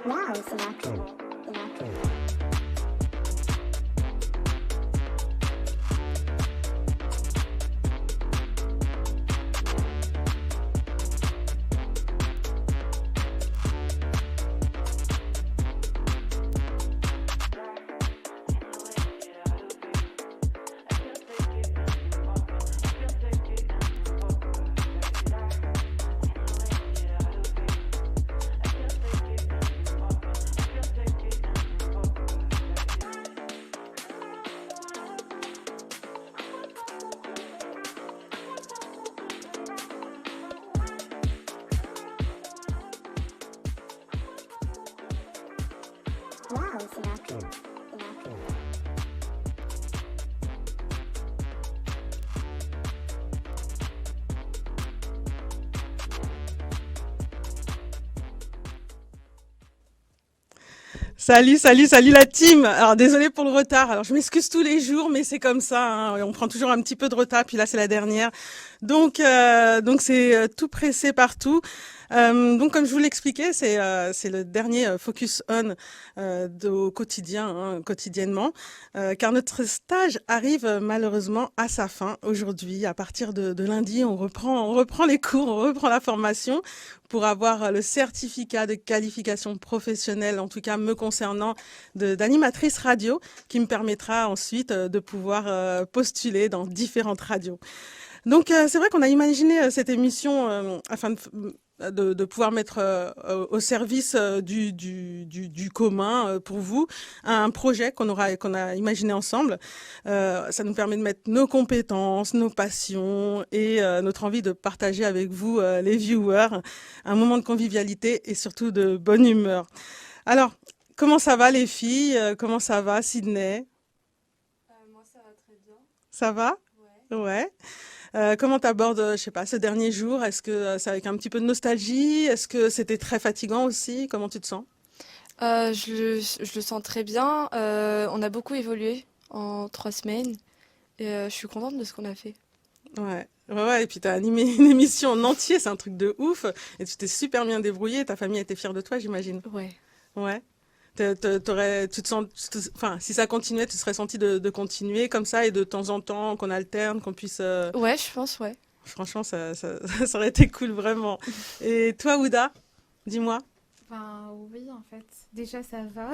Wow, Sinatra. Wow, Sinatra. Salut la team. Alors désolé pour le retard. Alors je m'excuse tous les jours, mais c'est comme ça, hein. On prend toujours un petit peu de retard. Puis là c'est la dernière, donc c'est tout pressé partout. Donc comme je vous l'expliquais, c'est le dernier Focus On au quotidien, hein, quotidiennement, car notre stage arrive malheureusement à sa fin aujourd'hui. À partir de lundi, on reprend les cours, on reprend la formation pour avoir le certificat de qualification professionnelle, en tout cas me concernant, d'animatrice radio, qui me permettra ensuite de pouvoir postuler dans différentes radios. Donc c'est vrai qu'on a imaginé cette émission afin de pouvoir mettre au service du commun pour vous un projet qu'on a imaginé ensemble. Ça nous permet de mettre nos compétences, nos passions et notre envie de partager avec vous les viewers un moment de convivialité et surtout de bonne humeur. Alors, comment ça va les filles? Comment ça va Sydney? Moi, ça va très bien. Ça va? Ouais. Ouais. Comment t'abordes, je sais pas, ce dernier jour? Est-ce que c'est avec un petit peu de nostalgie? Est-ce que c'était très fatigant aussi? Comment tu te sens? Je le sens très bien. On a beaucoup évolué en 3 semaines et je suis contente de ce qu'on a fait. Ouais. Et puis t'as animé une émission en entier, c'est un truc de ouf. Et tu t'es super bien débrouillé. Ta famille était fière de toi, j'imagine. Ouais. Ouais. Tu te sens, enfin, si ça continuait, tu te serais senti de continuer comme ça et de temps en temps qu'on alterne, qu'on puisse. Ouais, je pense, ouais. Franchement, ça aurait été cool vraiment. Et toi, Ouda, dis-moi. Ben oui, en fait. Déjà, ça va.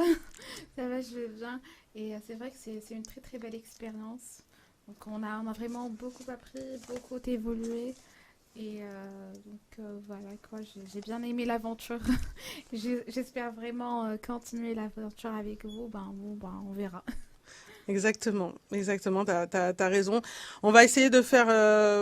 Ça va, je vais bien. Et c'est vrai que c'est une très très belle expérience. Donc on a vraiment beaucoup appris, beaucoup évolué. Et voilà quoi, j'ai bien aimé l'aventure. J'espère vraiment continuer l'aventure avec vous. Ben, on verra. Exactement, t'as raison. On va essayer de faire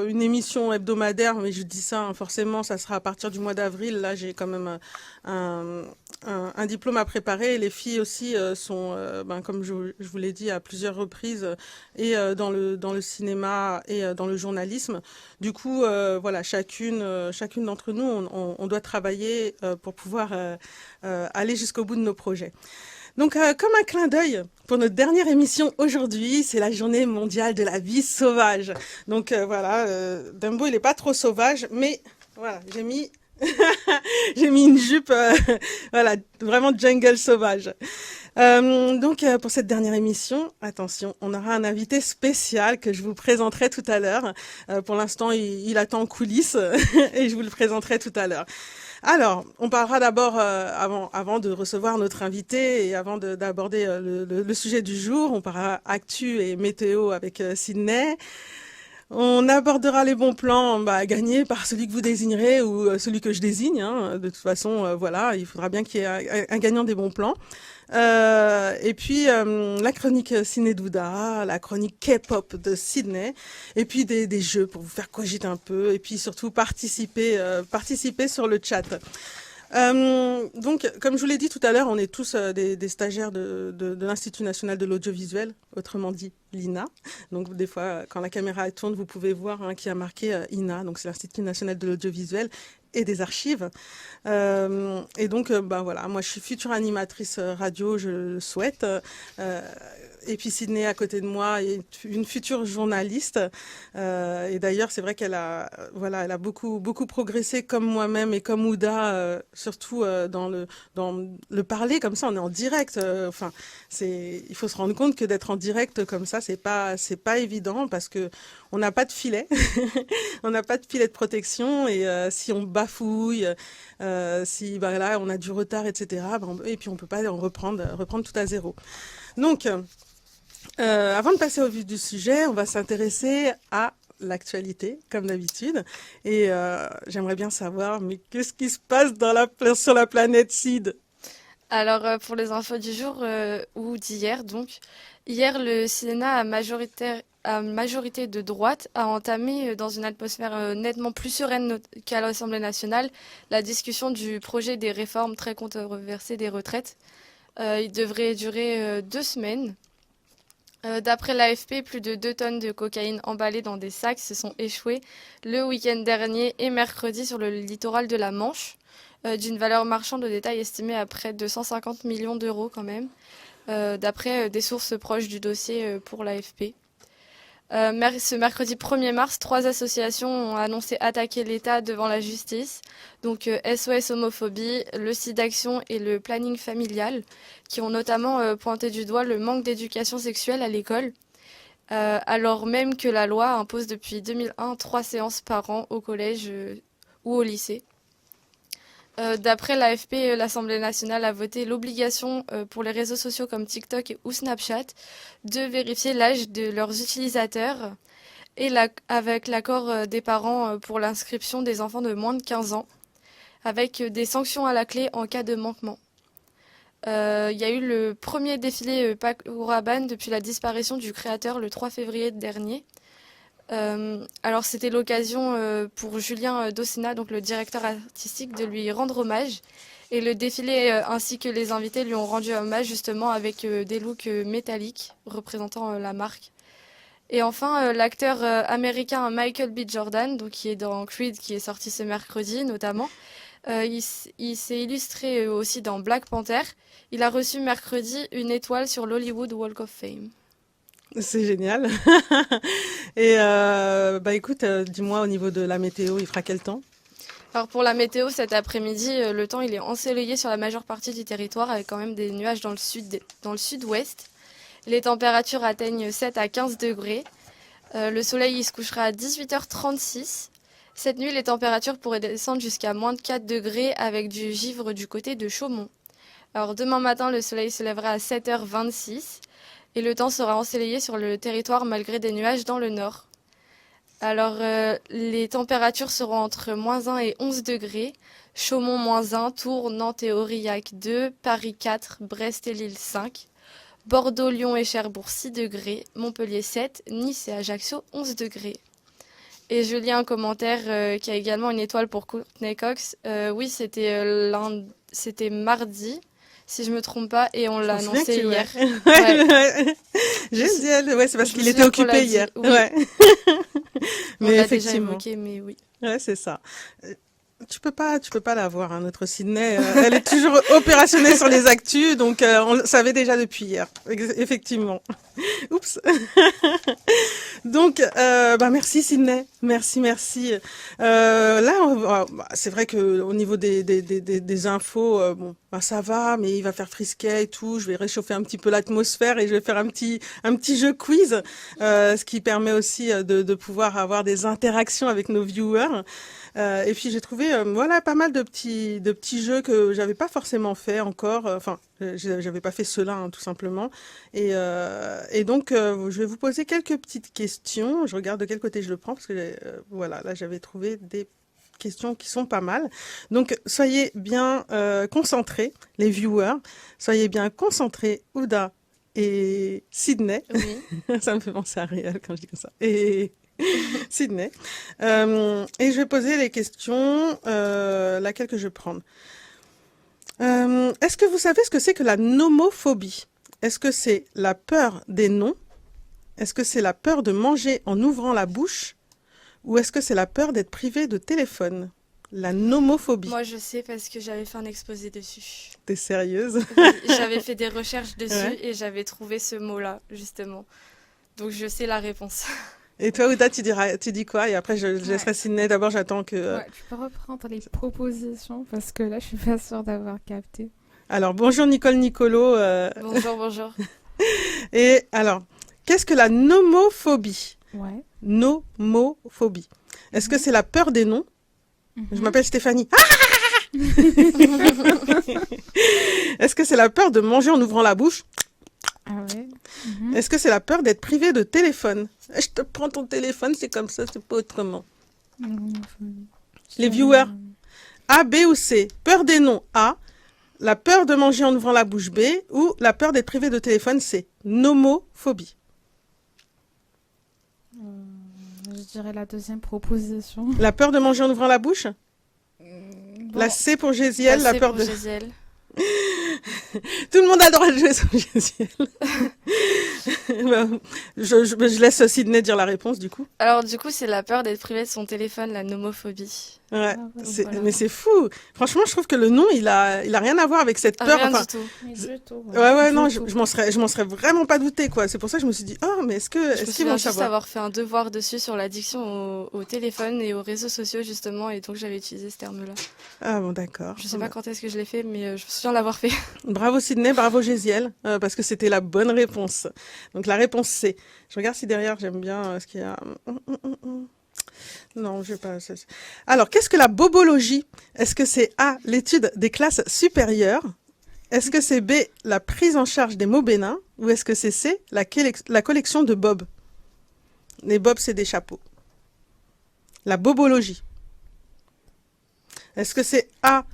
une émission hebdomadaire, mais je dis ça, hein, forcément, ça sera à partir du mois d'avril. Là, j'ai quand même un, un diplôme à préparer. Et les filles aussi sont, comme je vous l'ai dit à plusieurs reprises, et dans le cinéma et dans le journalisme. Du coup, voilà, chacune d'entre nous, on doit travailler pour pouvoir aller jusqu'au bout de nos projets. Donc, comme un clin d'œil pour notre dernière émission aujourd'hui, c'est la journée mondiale de la vie sauvage. Donc voilà, Dumbo il est pas trop sauvage, mais voilà, j'ai mis une jupe, voilà, vraiment jungle sauvage. Donc pour cette dernière émission, attention, on aura un invité spécial que je vous présenterai tout à l'heure. Pour l'instant, il attend en coulisses et je vous le présenterai tout à l'heure. Alors, on parlera d'abord, avant de recevoir notre invité et avant d'aborder le sujet du jour, on parlera actu et météo avec Sydney. On abordera les bons plans gagnés par celui que vous désignerez ou celui que je désigne. Hein. De toute façon, voilà, il faudra bien qu'il y ait un gagnant des bons plans. Et puis la chronique Ciné Douda, la chronique K-pop de Sydney, et puis des jeux pour vous faire cogiter un peu, et puis surtout participer sur le chat. Donc, comme je vous l'ai dit tout à l'heure, on est tous des stagiaires de l'Institut national de l'audiovisuel, autrement dit l'INA. Donc, des fois, quand la caméra tourne, vous pouvez voir qu'il y a marqué INA, donc c'est l'Institut national de l'audiovisuel et des archives. Et donc, voilà, moi je suis future animatrice radio, je le souhaite. et puis Sydney à côté de moi est une future journaliste. Et d'ailleurs, c'est vrai elle a beaucoup progressé comme moi-même et comme Ouda, surtout dans le parler comme ça. On est en direct. Il faut se rendre compte que d'être en direct comme ça, c'est pas évident parce que on n'a pas de filet, on n'a pas de filet de protection et si on bafouille, si là on a du retard, etc. Et puis on peut pas reprendre tout à zéro. Donc, avant de passer au vif du sujet, on va s'intéresser à l'actualité, comme d'habitude. Et j'aimerais bien savoir, mais qu'est-ce qui se passe sur la planète Sid? Alors, pour les infos du jour ou d'hier, donc, hier, le Sénat à majorité de droite a entamé, dans une atmosphère nettement plus sereine qu'à l'Assemblée nationale, la discussion du projet des réformes très controversées des retraites. Il devrait durer 2 semaines. D'après l'AFP, plus de 2 tonnes de cocaïne emballées dans des sacs se sont échouées le week-end dernier et mercredi sur le littoral de la Manche, d'une valeur marchande au détail estimée à près de 150 millions d'euros quand même, d'après des sources proches du dossier pour l'AFP. Ce mercredi 1er mars, 3 associations ont annoncé attaquer l'État devant la justice. Donc SOS Homophobie, le SIDAction et le Planning Familial, qui ont notamment pointé du doigt le manque d'éducation sexuelle à l'école, alors même que la loi impose depuis 2001 3 séances par an au collège ou au lycée. D'après l'AFP, l'Assemblée nationale a voté l'obligation pour les réseaux sociaux comme TikTok ou Snapchat de vérifier l'âge de leurs utilisateurs et avec l'accord des parents pour l'inscription des enfants de moins de 15 ans, avec des sanctions à la clé en cas de manquement. Il y a eu le premier défilé Paco Rabanne depuis la disparition du créateur le 3 février dernier. Alors c'était l'occasion pour Julien Docena, donc le directeur artistique, de lui rendre hommage. Et le défilé ainsi que les invités lui ont rendu hommage justement avec des looks métalliques représentant la marque. Et enfin, l'acteur américain Michael B. Jordan, donc qui est dans Creed, qui est sorti ce mercredi notamment, il s'est illustré aussi dans Black Panther. Il a reçu mercredi une étoile sur l'Hollywood Walk of Fame. C'est génial. Et écoute, dis-moi au niveau de la météo, il fera quel temps? Alors pour la météo, cet après-midi, le temps il est ensoleillé sur la majeure partie du territoire avec quand même des nuages dans le sud-ouest. Les températures atteignent 7 à 15 degrés. Le soleil il se couchera à 18h36. Cette nuit, les températures pourraient descendre jusqu'à moins de 4 degrés avec du givre du côté de Chaumont. Alors demain matin, le soleil se lèvera à 7h26. Et le temps sera ensoleillé sur le territoire malgré des nuages dans le nord. Alors, les températures seront entre -1 et 11 degrés. Chaumont -1, Tours, Nantes et Aurillac 2, Paris 4, Brest et Lille 5, Bordeaux, Lyon et Cherbourg 6 degrés, Montpellier 7, Nice et Ajaccio 11 degrés. Et je lis un commentaire qui a également une étoile pour Courtney Cox. Oui, c'était mardi, si je me trompe pas, et on l'a annoncé hier. Ouais. Génial, ouais, c'est parce qu'il était occupé hier. Oui. Ouais. On Mais l'a déjà effectivement. évoqué, mais oui. Ouais, c'est ça. Tu peux pas la voir, hein, notre Sydney. Elle est toujours opérationnelle sur les actus, donc on le savait déjà depuis hier. Effectivement. Oups. Donc, merci Sydney. Merci. Là, c'est vrai que au niveau des infos, ça va, mais il va faire frisquet et tout. Je vais réchauffer un petit peu l'atmosphère et je vais faire un petit jeu quiz, ce qui permet aussi de pouvoir avoir des interactions avec nos viewers. Et puis j'ai trouvé pas mal de petits jeux que j'avais pas forcément fait encore. J'avais pas fait cela, hein, tout simplement. Et donc je vais vous poser quelques petites questions. Je regarde de quel côté je le prends parce que là j'avais trouvé des questions qui sont pas mal. Donc soyez bien concentrés, les viewers. Soyez bien concentrés, Ouda et Sydney. Oui. Ça me fait penser à Réal quand je dis comme ça. Et Sydney. Et je vais poser les questions, laquelle que je vais prendre. Est-ce que vous savez ce que c'est que la nomophobie? Est-ce que c'est la peur des noms? Est-ce que c'est la peur de manger en ouvrant la bouche? Ou est-ce que c'est la peur d'être privé de téléphone? La nomophobie. Moi, je sais parce que j'avais fait un exposé dessus. T'es sérieuse? Oui, j'avais fait des recherches dessus Ouais. et j'avais trouvé ce mot-là, justement. Donc, je sais la réponse. Et toi, Ouda, tu dis quoi? Et après, je laisserai Sydney. D'abord, j'attends que... Ouais, tu peux reprendre les propositions parce que là, je suis pas sûre d'avoir capté. Alors, bonjour Nicole Nicolo. Bonjour, bonjour. Et alors, qu'est-ce que la nomophobie? Ouais. Nomophobie. Est-ce que c'est la peur des noms? Je m'appelle Stéphanie. Ah Est-ce que c'est la peur de manger en ouvrant la bouche? Ah ouais. Est-ce que c'est la peur d'être privé de téléphone? Je te prends ton téléphone, c'est comme ça, c'est pas autrement. Les viewers. A, B ou C? Peur des noms, A. La peur de manger en ouvrant la bouche, B. Ou la peur d'être privé de téléphone, C. Nomophobie. Je dirais la deuxième proposition. La peur de manger en ouvrant la bouche? La Bon, C pour Gésiel, la C'est peur pour de... Gésiel. Tout le monde a le droit de jouer sur Gésiel. Bon, je laisse Sydney dire la réponse, du coup. Alors, du coup, c'est la peur d'être privé de son téléphone, la nomophobie. Ouais, Ah ouais, voilà. mais c'est fou. Franchement, je trouve que le nom, il a rien à voir avec cette peur. Rien Enfin, du tout. mais du tout, ouais, non, Du je tout. m'en serais vraiment pas douté, quoi. C'est pour ça que je me suis dit, oh, mais est-ce Je me qu'ils souviens vont juste savoir? avoir fait un devoir dessus sur l'addiction au téléphone et aux réseaux sociaux, justement, et donc j'avais utilisé ce terme-là. Ah bon, d'accord. Je sais pas quand est-ce que je l'ai fait, mais je me souviens l'avoir fait. Bravo Sydney, bravo Gésiel, parce que c'était la bonne réponse. Donc la réponse C. Je regarde si derrière j'aime bien ce qu'il y a. Non, je vais pas. Alors, qu'est-ce que la bobologie? Est-ce que c'est A, l'étude des classes supérieures? Est-ce que c'est B, la prise en charge des mots bénins? Ou est-ce que c'est C, la collection de bobs? Les bobs, c'est des chapeaux. La bobologie. Est-ce que c'est A,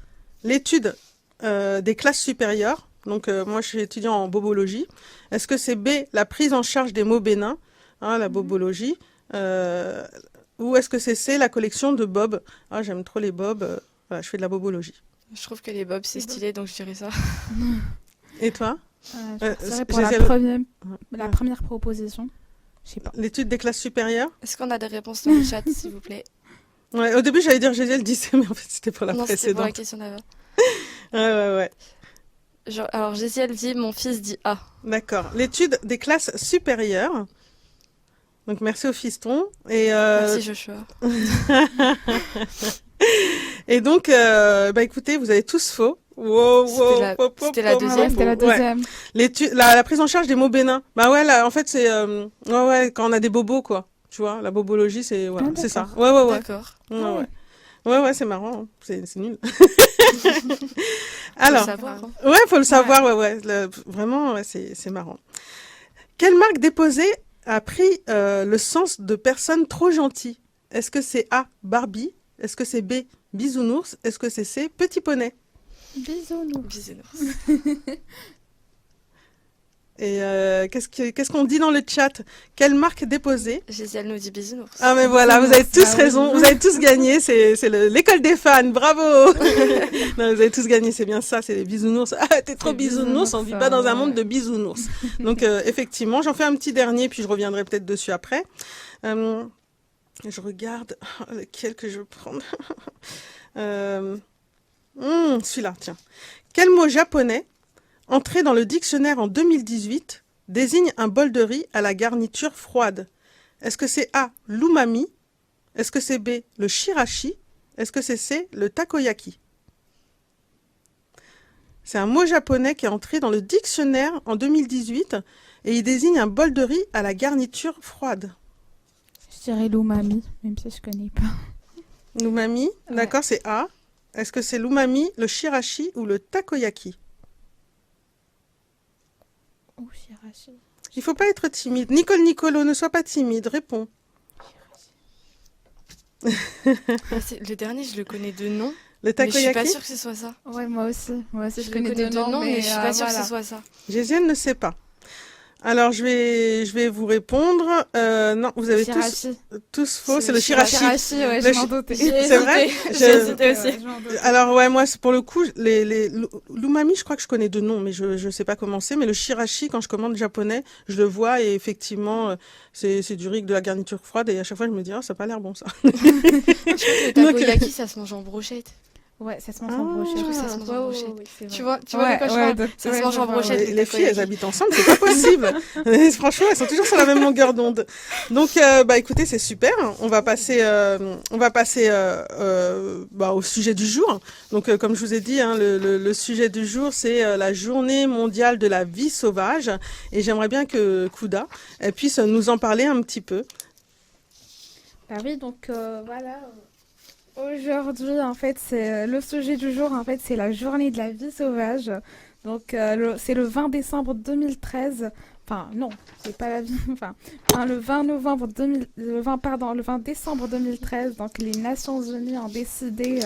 l'étude des classes supérieures? Donc, moi, je suis étudiant en bobologie. Est-ce que c'est B, la prise en charge des mots bénins, hein, la bobologie? Ou est-ce que c'est C, la collection de bobs? Ah, j'aime trop les bobs. Voilà, je fais de la bobologie. Je trouve que les bobs, c'est Les bobs. stylé, donc je dirais ça. Et toi? Je partirais pour Gésiel- la première proposition. Je sais pas. L'étude des classes supérieures? Est-ce qu'on a des réponses dans le chat, s'il vous plaît? Ouais, au début, j'allais dire Gésiel disait, mais en fait, c'était pour la Non, c'était pour la précédente. question d'avant. Ouais. Alors, Gésiel dit, mon fils dit A. D'accord. L'étude des classes supérieures. Donc, merci au fiston. Et, Merci Joshua. et donc, écoutez, vous avez tous faux. Wow, C'était la deuxième. C'était la deuxième. La prise en charge des mots bénins. Bah ouais, là, en fait, c'est quand on a des bobos, quoi. Tu vois, la bobologie, c'est c'est ça. d'accord. Ouais. D'accord. Ouais, c'est marrant. Hein. C'est nul. Faut Alors, le savoir, hein. ouais, faut le savoir. Ouais. Vraiment, ouais, c'est marrant. Quelle marque déposée a pris le sens de personne trop gentille? Est-ce que c'est A, Barbie? Est-ce que c'est B, Bisounours? Est-ce que c'est C, Petit Poney? Bisounours. Bisounours. Et qu'est-ce qu'on dit dans le chat? Quelle marque déposée? Gésiel nous dit bisounours. Ah mais voilà, vous avez tous raison, vous avez tous gagné, c'est l'école des fans, bravo. Non, vous avez tous gagné, c'est bien ça, c'est les bisounours. Ah, t'es trop C'est bisounours, on vit bisounours, pas dans un ouais. monde de bisounours. Donc effectivement, j'en fais un petit dernier, puis je reviendrai peut-être dessus après. Je regarde lequel que je veux prendre. Celui-là, tiens. Quel mot japonais, entré dans le dictionnaire en 2018, désigne un bol de riz à la garniture froide? Est-ce que c'est A, l'umami? Est-ce que c'est B, le shirashi? Est-ce que c'est C, le takoyaki? C'est un mot japonais qui est entré dans le dictionnaire en 2018 et il désigne un bol de riz à la garniture froide. Je dirais l'umami, même si je connais pas. L'umami, Ouais. d'accord, c'est A. Est-ce que c'est l'umami, le shirashi ou le takoyaki? Oh, shirashi. Il faut pas être timide. Nicole Nicolo, ne sois pas timide, réponds. Ah, le dernier, je le connais de nom, Le mais je suis pas takoyaki? sûre que ce soit ça. Ouais, moi aussi. Moi aussi, je le connais connais deux noms, mais je suis pas sûre que voilà. ce soit ça. Gésiel ne sait pas. Alors, je vais vous répondre. Non, vous avez Shirashi. tous faux. C'est C'est le le Shirashi. Shirashi, ouais, Le je m'en chi- doutais. C'est vrai? J'ai hésité aussi. Je m'en doutais. Alors, ouais, moi, pour le coup, l'umami, je crois que je connais deux noms, mais je sais pas comment c'est. Mais le Shirashi, quand je commande japonais, je le vois et effectivement, c'est du riz avec de la garniture froide et à chaque fois, je me dis, oh, ça a pas l'air bon, ça. Le Donc, takoyaki, ça se mange en brochette. Ouais, ça se mange Ah, en brochette. je trouve que ça se mange en Ouais, ouais, brochette. ouais, c'est Tu vrai. vois de quoi je parle? Ça se mange en je vois, brochette. ouais. Les filles, elles habitent ensemble, c'est pas possible. Et franchement, elles sont toujours sur la même longueur d'onde. Donc, bah, écoutez, c'est super. On va passer, au sujet du jour. Donc, comme je vous ai dit, hein, le sujet du jour, c'est la Journée mondiale de la vie sauvage. Et j'aimerais bien que Kouda elle puisse nous en parler un petit peu. Bah oui, donc voilà. Aujourd'hui, en fait, c'est le sujet du jour, en fait, c'est la journée de la vie sauvage. Donc, c'est le 20 décembre 2013. Enfin, non, c'est pas la vie. Enfin, le 20 novembre 2000, le 20 décembre 2013. Donc, les Nations Unies ont décidé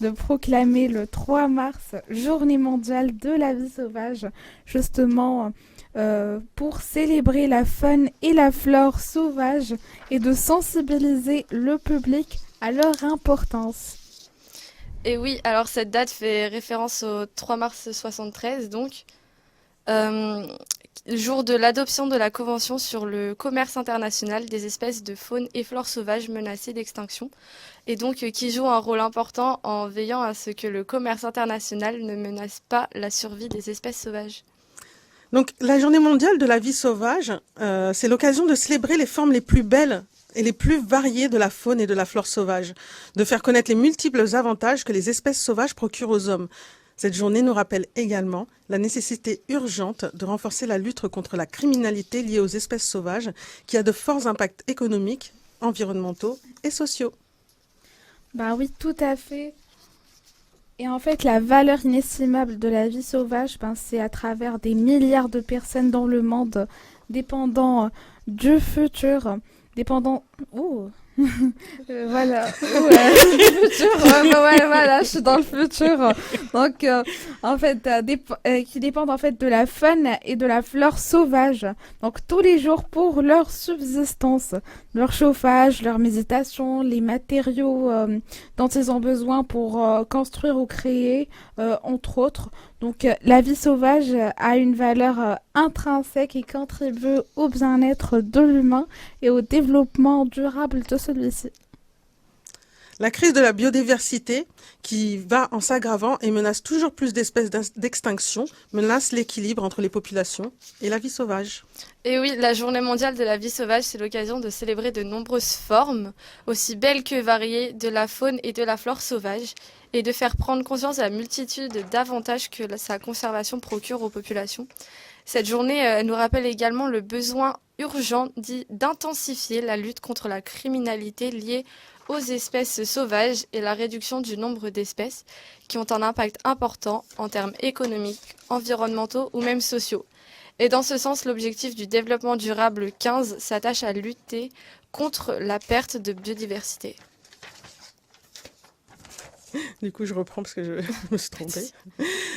de proclamer le 3 mars Journée mondiale de la vie sauvage, justement. Pour célébrer la faune et la flore sauvage et de sensibiliser le public à leur importance. Et oui, alors cette date fait référence au 3 mars 73, donc, jour de l'adoption de la Convention sur le commerce international des espèces de faune et flore sauvages menacées d'extinction, et donc qui joue un rôle important en veillant à ce que le commerce international ne menace pas la survie des espèces sauvages. Donc, la Journée mondiale de la vie sauvage, c'est l'occasion de célébrer les formes les plus belles et les plus variées de la faune et de la flore sauvage, de faire connaître les multiples avantages que les espèces sauvages procurent aux hommes. Cette journée nous rappelle également la nécessité urgente de renforcer la lutte contre la criminalité liée aux espèces sauvages, qui a de forts impacts économiques, environnementaux et sociaux. Bah oui, tout à fait. Et en fait, la valeur inestimable de la vie sauvage, ben, c'est à travers des milliards de personnes dans le monde, dépendant du futur, dépendant... Oh voilà. Le futur, voilà, je suis dans le futur. Donc, en fait, qui dépendent en fait de la faune et de la flore sauvage. Donc, tous les jours pour leur subsistance, leur chauffage, leur méditation, les matériaux dont ils ont besoin pour construire ou créer, entre autres. Donc, la vie sauvage a une valeur intrinsèque et contribue au bien-être de l'humain et au développement durable de celui-ci. La crise de la biodiversité, qui va en s'aggravant et menace toujours plus d'espèces d'extinction, menace l'équilibre entre les populations et la vie sauvage. Et oui, la Journée mondiale de la vie sauvage, c'est l'occasion de célébrer de nombreuses formes, aussi belles que variées, de la faune et de la flore sauvage, et de faire prendre conscience de la multitude d'avantages que sa conservation procure aux populations. Cette journée elle nous rappelle également le besoin urgent d'intensifier la lutte contre la criminalité liée aux espèces sauvages et la réduction du nombre d'espèces qui ont un impact important en termes économiques, environnementaux ou même sociaux. Et dans ce sens, l'objectif du développement durable 15 s'attache à lutter contre la perte de biodiversité. Du coup, je reprends parce que je me suis trompée.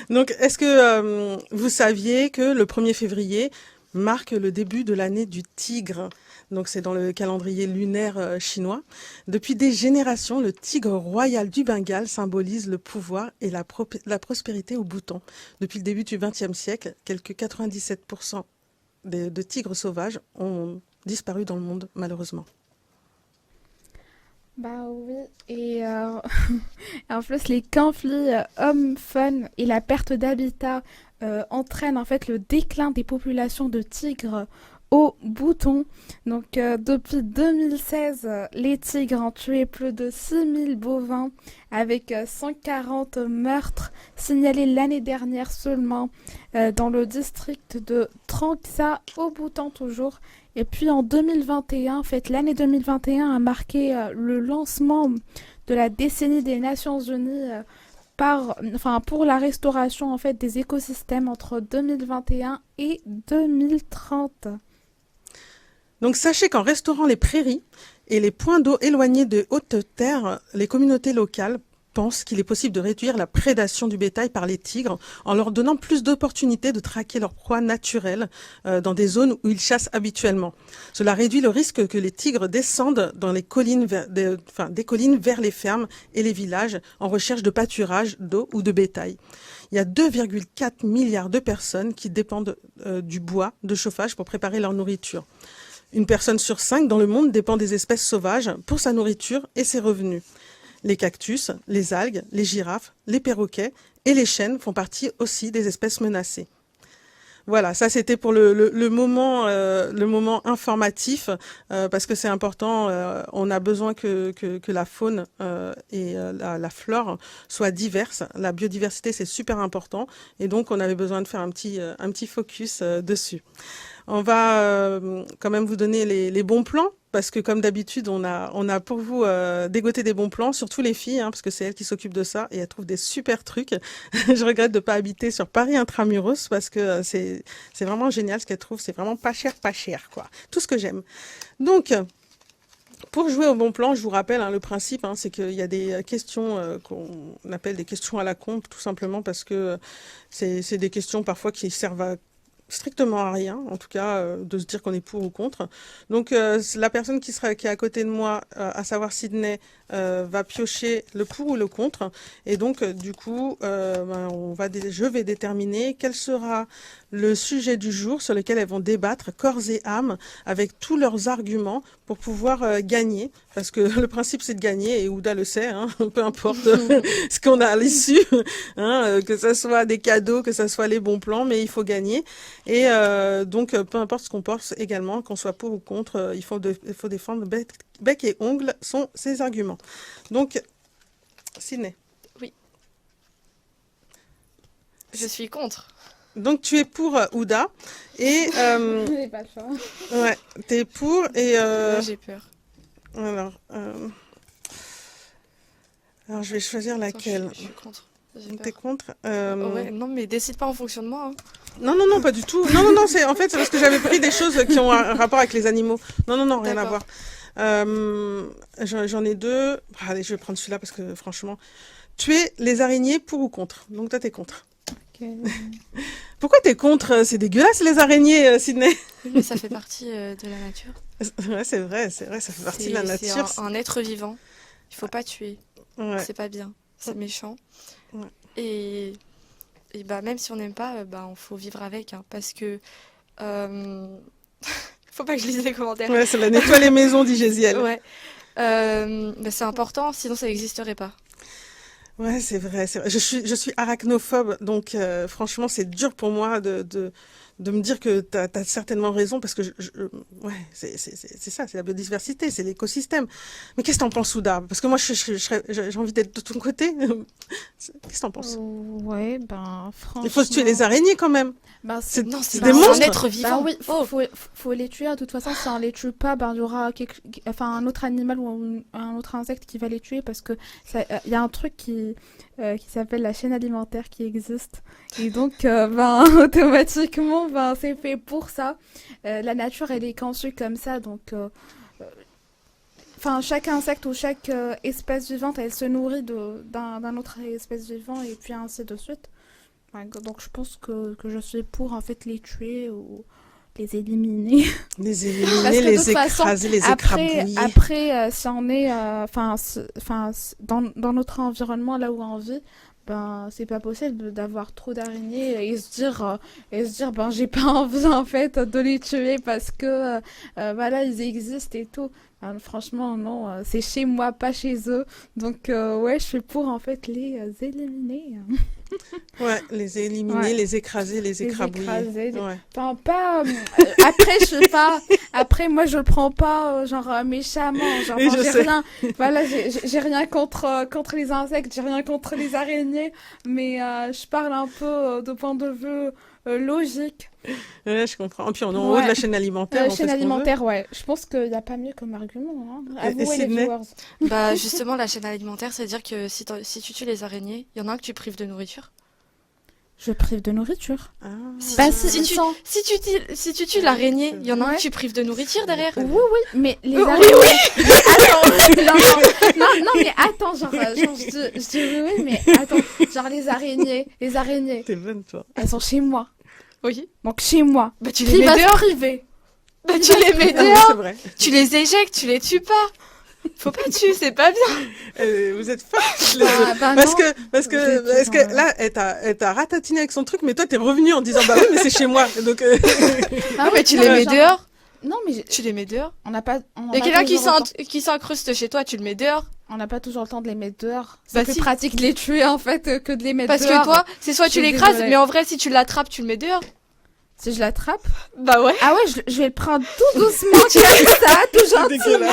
Donc, est-ce que vous saviez que le 1er février marque le début de l'année du tigre? Donc, c'est dans le calendrier lunaire chinois. Depuis des générations, le tigre royal du Bengale symbolise le pouvoir et la prospérité au Bhoutan. Depuis le début du XXe siècle, quelques 97% de tigres sauvages ont disparu dans le monde, malheureusement. Bah oui, et en plus les conflits hommes-femmes et la perte d'habitat entraînent en fait le déclin des populations de tigres au Bhoutan. Donc depuis 2016, les tigres ont tué plus de 6000 bovins avec 140 meurtres signalés l'année dernière seulement dans le district de Trangsa au Bhoutan toujours. Et puis en 2021, en fait, l'année 2021 a marqué le lancement de la décennie des Nations Unies pour la restauration en fait des écosystèmes entre 2021 et 2030. Donc sachez qu'en restaurant les prairies et les points d'eau éloignés de hautes terres, les communautés locales pense qu'il est possible de réduire la prédation du bétail par les tigres en leur donnant plus d'opportunités de traquer leur proie naturelle dans des zones où ils chassent habituellement. Cela réduit le risque que les tigres descendent dans les collines des collines vers les fermes et les villages en recherche de pâturage, d'eau ou de bétail. Il y a 2,4 milliards de personnes qui dépendent du bois de chauffage pour préparer leur nourriture. Une personne sur 5 dans le monde dépend des espèces sauvages pour sa nourriture et ses revenus. Les cactus, les algues, les girafes, les perroquets et les chênes font partie aussi des espèces menacées. Voilà, ça c'était pour le moment informatif parce que c'est important. On a besoin que la faune et la flore soient diverses. La biodiversité c'est super important et donc on avait besoin de faire un petit focus dessus. On va quand même vous donner les bons plans parce que comme d'habitude, on a pour vous dégoté des bons plans, surtout les filles, parce que c'est elles qui s'occupent de ça et elles trouvent des super trucs. Je regrette de pas habiter sur Paris Intramuros parce que c'est vraiment génial ce qu'elles trouvent. C'est vraiment pas cher, quoi. Tout ce que j'aime. Donc, pour jouer au bon plan, je vous rappelle le principe, c'est qu'il y a des questions qu'on appelle des questions à la con, tout simplement parce que c'est des questions parfois qui servent strictement à rien, en tout cas, de se dire qu'on est pour ou contre. Donc, la personne qui est à côté de moi, à savoir Sydney, va piocher le pour ou le contre. Et donc, du coup, je vais déterminer quel sera le sujet du jour sur lequel elles vont débattre corps et âme avec tous leurs arguments pour pouvoir gagner. Parce que le principe, c'est de gagner, et Ouda le sait, peu importe ce qu'on a à l'issue, que ça soit des cadeaux, que ça soit les bons plans, mais il faut gagner. Et donc, peu importe ce qu'on pense également, qu'on soit pour ou contre, il faut défendre bec et ongles sont ses arguments. Donc, Sydney. Oui. Je suis contre. Donc, tu es pour Ouda. Et. Je n'ai pas le choix. Ouais, t'es pour et. J'ai peur. Alors, je vais choisir laquelle. Je suis contre. T'es contre Ouais, non, mais décide pas en fonction de moi. Non, pas du tout. Non, c'est parce que j'avais pris des choses qui ont un rapport avec les animaux. Non, rien à voir. J'en ai deux. Allez, je vais prendre celui-là parce que franchement, tuer les araignées pour ou contre. Donc toi, t'es contre. Okay. Pourquoi t'es contre? C'est dégueulasse les araignées, Sydney. Mais ça fait partie de la nature. Ouais, c'est vrai, ça fait partie de la nature. C'est un être vivant. Il faut pas tuer. Ouais. C'est pas bien. C'est méchant. Ouais. Et même si on n'aime pas, on faut vivre avec, parce que faut pas que je lise les commentaires. Ouais, ça va nettoyer les maisons, dit Gésiel. Ouais. C'est important, sinon ça n'existerait pas. Ouais, c'est vrai. Je suis arachnophobe, donc franchement, c'est dur pour moi de me dire que t'as certainement raison, parce que c'est ça, c'est la biodiversité, c'est l'écosystème. Mais qu'est-ce que t'en penses, Ouda? Parce que moi, j'ai envie d'être de ton côté. Qu'est-ce que t'en penses? Ouais, franchement. Il faut se tuer les araignées quand même. C'est des monstres. Un être vivant. Oui, faut les tuer. De toute façon, si on les tue pas, il y aura un autre animal ou un autre insecte qui va les tuer, parce que il y a un truc qui s'appelle la chaîne alimentaire qui existe. Et donc, automatiquement, c'est fait pour ça. La nature, elle est conçue comme ça, donc chaque insecte ou chaque espèce vivante, elle se nourrit d'un autre espèce vivant, et puis ainsi de suite. Donc je pense que je suis pour en fait les tuer ou les éliminer. Les éliminer, les écraser, les écrabouiller. Après, si on est dans notre environnement, là où on vit, c'est pas possible d'avoir trop d'araignées et se dire j'ai pas envie en fait de les tuer parce que ils existent et tout. Franchement non, c'est chez moi, pas chez eux. Donc je suis pour en fait les éliminer. Ouais, les éliminer, les écraser, les écrabouiller. Pas après je sais pas. Après moi je le prends pas méchamment, j'ai rien. Voilà, j'ai rien contre les insectes, j'ai rien contre les araignées, mais je parle un peu de point de vue logique. Ouais, je comprends. Et puis on est en haut de la chaîne alimentaire. La chaîne alimentaire, ouais. Je pense qu'il n'y a pas mieux comme argument. À vous et les viewers. Justement, la chaîne alimentaire, c'est-à-dire que si tu tues les araignées, il y en a un que tu prives de nourriture. Je prive de nourriture. Si tu tues l'araignée, il y en a un que tu prives de nourriture derrière. Oui, mais les araignées... Attends, non, mais attends, je dis oui, mais attends, genre les araignées, T'es bonne, toi. elles sont chez moi. Oui. Donc chez moi. Bah tu les mets Privace dehors. privée. Bah tu les mets Ah oui, dehors. c'est vrai. Tu les éjectes, tu les tues pas. Faut pas tuer, c'est pas bien. Vous êtes fortes, les deux. Bah Parce non. que là, elle t'a ratatiné avec son truc, mais toi, t'es revenu en disant, bah oui, mais c'est chez moi. Donc, Ah mais tu non, les mets genre- dehors. Non, mais Tu les mets dehors. on n'a pas. Il y a quelqu'un qui s'incruste chez toi, tu le mets dehors. On n'a pas toujours le temps de les mettre dehors. Bah C'est plus si. pratique de les tuer en fait que de les mettre Parce dehors. que toi, c'est soit Je tu suis l'écrases, désolée. mais en vrai, si tu l'attrapes, tu le mets dehors. Si je l'attrape. Bah ouais. Ah ouais, je vais le prendre tout doucement, comme ça, tout gentiment.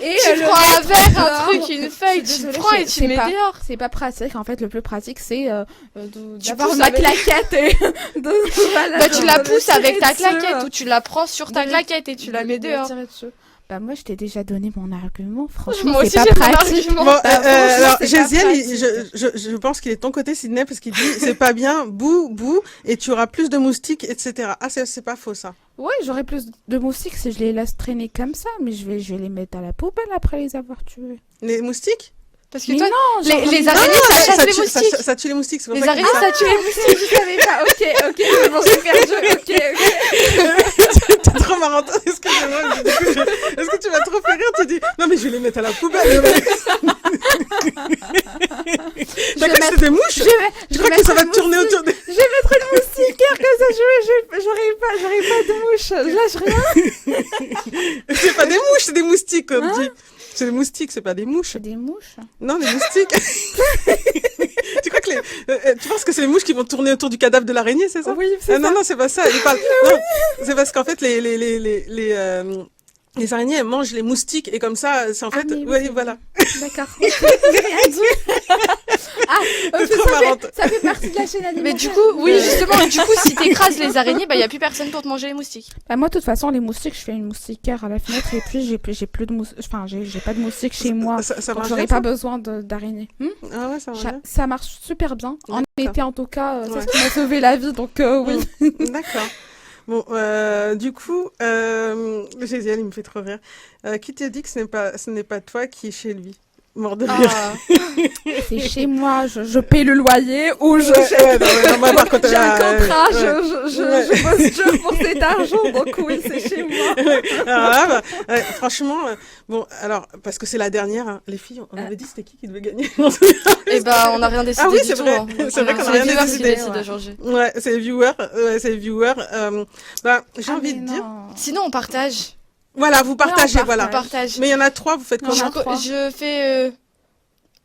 Et Tu le prends un mettre verre, un dehors. truc, une feuille, Je suis tu le désolée, prends et tu c'est le mets pas- dehors. C'est pas pratique. En fait, le plus pratique, c'est Tu d'avoir pousses ma avec- claquette. Voilà, Bah tu la de pousses tirer avec ta dessus. claquette ou tu la prends sur ta De- claquette et tu la mets De dehors. tirer dessus. Bah moi, je t'ai déjà donné mon argument. Franchement, Moi c'est aussi pas j'ai mon pratique. argument. bon, franchement, alors, c'est pas Géziel, pratique. je pense qu'il est de ton côté, Sydney, parce qu'il dit, c'est pas bien, bouh, et tu auras plus de moustiques, etc. Ah, c'est pas faux, ça. Ouais, j'aurais plus de moustiques si je les laisse traîner comme ça, mais je vais les mettre à la poubelle après les avoir tués. Les moustiques? Parce que Mais toi, non, les genre, araignées, ça chasse les tue, moustiques. ça tue les moustiques, c'est pour Les ça qu'il araignées, dit ça. ça tue les moustiques. je savais pas. Ok, c'est bon, j'ai perdu. Ok. T'es trop marrante. Excusez-moi, mais du coup, est-ce que tu vas trop faire rire? Tu dis, non, mais je vais les mettre à la poubelle. T'as cru que c'était des mouches? Tu crois que ça va tourner autour des... Je vais mettre une moustiquaire comme ça, j'aurai pas de mouche. Je lâche rien. C'est pas des mouches, c'est des moustiques, comme dit. C'est des moustiques, c'est pas des mouches. Des mouches. Non, des moustiques. Tu crois que tu penses que c'est les mouches qui vont tourner autour du cadavre de l'araignée, c'est ça? Oui, c'est Ah, non, c'est pas ça. Il parle. Non, c'est parce qu'en fait, les araignées, elles mangent les moustiques et comme ça, c'est en fait, mais oui, ouais, c'est voilà. D'accord. J'ai rien dit. T'es trop marrante. Ça fait partie de la chaîne alimentaire. Mais du coup, oui, justement, du coup, si t'écrases les araignées, bah y a plus personne pour te manger les moustiques. Bah moi, de toute façon, les moustiques, je fais une moustiquaire à la fenêtre et puis j'ai plus de moustiques. Enfin, j'ai pas de moustiques chez moi. Ça Donc marche j'aurais bien, pas besoin d'araignées. Ah ouais, ça marche bien. Ça marche super bien. En D'accord. été, en tout cas, c'est Ouais. ce qui m'a sauvé la vie. Donc oui. D'accord. Bon, du coup, Géziel, il me fait trop rire. Qui t'a dit que ce n'est pas toi qui est chez lui? Mort de rire. Ah. C'est chez moi. Je paie le loyer ou je... Non, mais par contre, J'ai un contrat, ouais. je postule pour cet argent, donc oui, c'est chez moi. Alors là, franchement, bon, alors, parce que c'est la dernière, hein. Les filles, on avait dit c'était qui devait gagner? Et bah, on n'a rien décidé Ah oui, du c'est tout. vrai. Hein. C'est vrai qu'on a C'est rien les viewers qui décidé. décident aujourd'hui. Ouais, c'est les viewers. J'ai envie de dire. Sinon, on partage. Voilà, vous partagez, on voilà. On partage. Mais il y en a 3, vous faites Non, comment? on a 3. Je fais.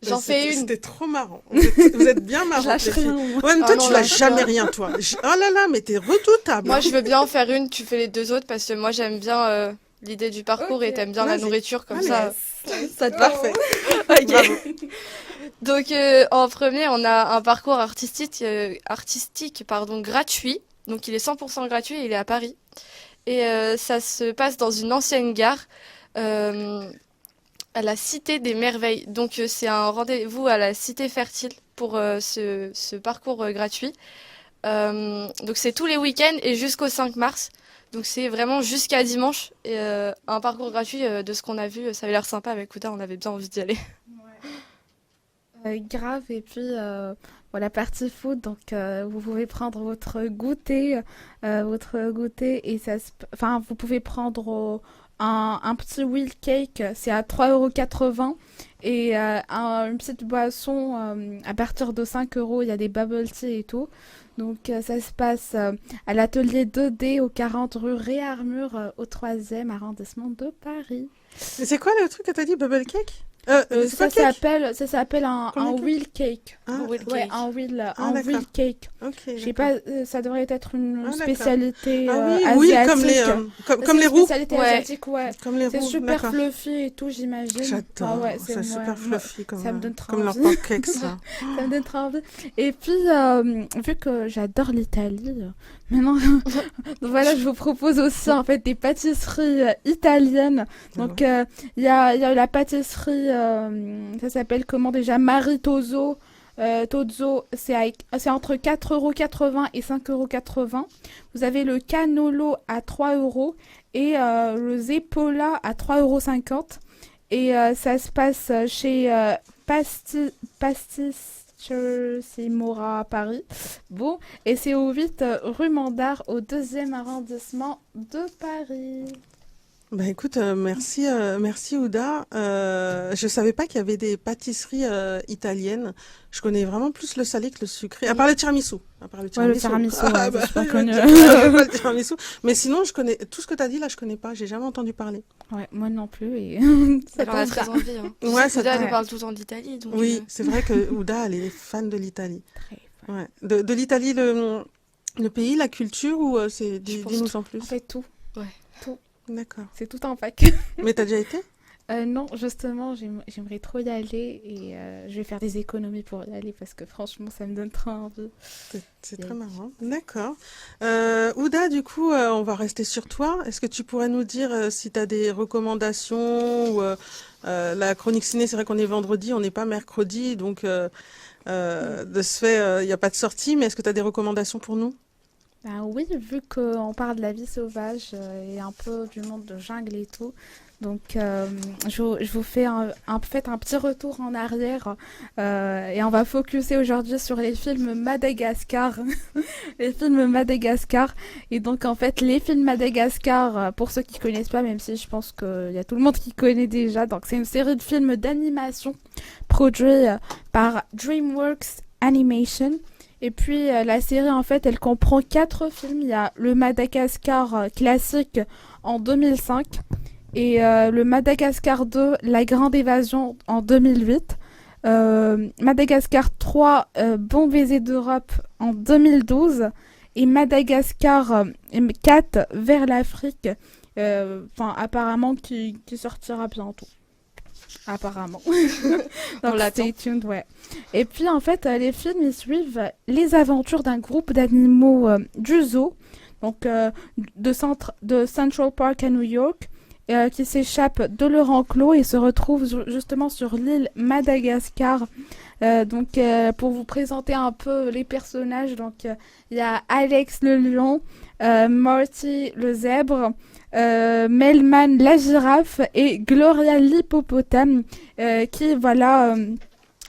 J'en fais une. C'était trop marrant. Vous êtes bien marrants. Je lâche les filles. rien. moi. Ouais, mais Ah toi, non, tu là, lâches jamais rien, toi. Oh là là, mais t'es redoutable. Moi, je veux bien en faire une, tu fais les deux autres parce que moi, j'aime bien l'idée du parcours et t'aimes bien la Vas-y. nourriture comme Allez. ça. Ça te Parfait. Ok. Bravo. Donc, en premier, on a un parcours artistique, gratuit. Donc, il est 100% gratuit et il est à Paris. Et ça se passe dans une ancienne gare à la Cité des Merveilles. Donc, c'est un rendez-vous à la Cité Fertile pour ce parcours gratuit. Donc, c'est tous les week-ends et jusqu'au 5 mars. Donc, c'est vraiment jusqu'à dimanche. Et un parcours gratuit de ce qu'on a vu. Ça avait l'air sympa avec Ouda. On avait bien envie d'y aller. Grave, et puis voilà, partie food, donc vous pouvez prendre votre goûter et enfin, vous pouvez prendre un petit wheel cake, c'est à 3,80 € et une petite boisson à partir de 5 €, il y a des bubble tea et tout. Donc ça se passe à l'atelier 2D au 40 rue Réarmure au 3e arrondissement de Paris. Mais c'est quoi le truc que t'as dit, bubble cake? C'est Ça quoi cake? s'appelle un Comment wheel cake. Ah, Wheel Ouais, cake. un wheel d'accord. cake. ok. Je sais d'accord. pas, ça devrait être une Ah, d'accord. spécialité Ah oui, asiatique. comme les, comme C'est les une roues. spécialité Ouais. asiatique, ouais. Comme les C'est roues, super d'accord. fluffy et tout, j'imagine. J'adore, Ah ouais, c'est super fluffy comme, ça me donne trop comme leurs envie. pancakes, là. Ça me donne trop envie. Et puis, vu que j'adore l'Italie, maintenant, donc voilà, je vous propose aussi en fait des pâtisseries italiennes. Donc, il y a la pâtisserie, ça s'appelle comment déjà? Marie Tozzo. Tozzo, c'est entre 4,80 € et 5,80 €. Vous avez le cannolo à 3 € et le zeppola à 3,50 €. Ça se passe chez Pastis Simora à Paris. Bon, et c'est au 8 rue Mandar, au 2e arrondissement de Paris. Bah écoute, merci Ouda. Je savais pas qu'il y avait des pâtisseries italiennes. Je connais vraiment plus le salé que le sucré. À part le tiramisu. À part le Ouais, le tiramisu. tiramisu, Ah, ouais, bah, c'est pas connu. le tiramisu. Mais sinon, je connais tout ce que tu as dit là, je connais pas. J'ai jamais entendu parler. Ouais, moi non plus. Et ça Elle en a tombe très bien. envie. Hein. Je Ouais, sais ça qu'Ouda, te- elle parle tout le temps d'Italie. Donc, Oui, c'est vrai que Ouda, elle est fan de l'Italie. Très fan. Ouais. De l'Italie, le pays, la culture ou c'est Je pense dis-nous en plus. En fait, tout. D'accord. C'est tout un pack. Mais t'as déjà été? Non, justement, j'aimerais trop y aller et je vais faire des économies pour y aller parce que franchement, ça me donne trop envie. C'est très marrant. D'accord. Ouda, du coup, on va rester sur toi. Est-ce que tu pourrais nous dire si tu as des recommandations ou la chronique ciné, c'est vrai qu'on est vendredi, on n'est pas mercredi, donc de ce fait, il n'y a pas de sortie, mais est-ce que tu as des recommandations pour nous? Ah oui, vu qu'on parle de la vie sauvage et un peu du monde de jungle et tout, donc je vous fais peut-être un petit retour en arrière et on va focuser aujourd'hui sur les films Madagascar. Les films Madagascar. Et donc en fait, les films Madagascar, pour ceux qui connaissent pas, même si je pense qu'il y a tout le monde qui connaît déjà, donc c'est une série de films d'animation produits par DreamWorks Animation. Et puis la série en fait elle comprend 4 films. Il y a le Madagascar classique en 2005 et le Madagascar 2, La Grande Évasion en 2008. Madagascar 3, Bon baiser d'Europe en 2012 et Madagascar 4, Vers l'Afrique, apparemment qui sortira bientôt. Apparemment. On Donc l'attend. stay tuned, ouais. Et puis en fait, les films ils suivent les aventures d'un groupe d'animaux du zoo, donc de Central Park à New York, qui s'échappent de leur enclos et se retrouvent justement sur l'île Madagascar. Pour vous présenter un peu les personnages, il y a Alex le lion, Marty le zèbre, Melman la girafe et Gloria l'hippopotame qui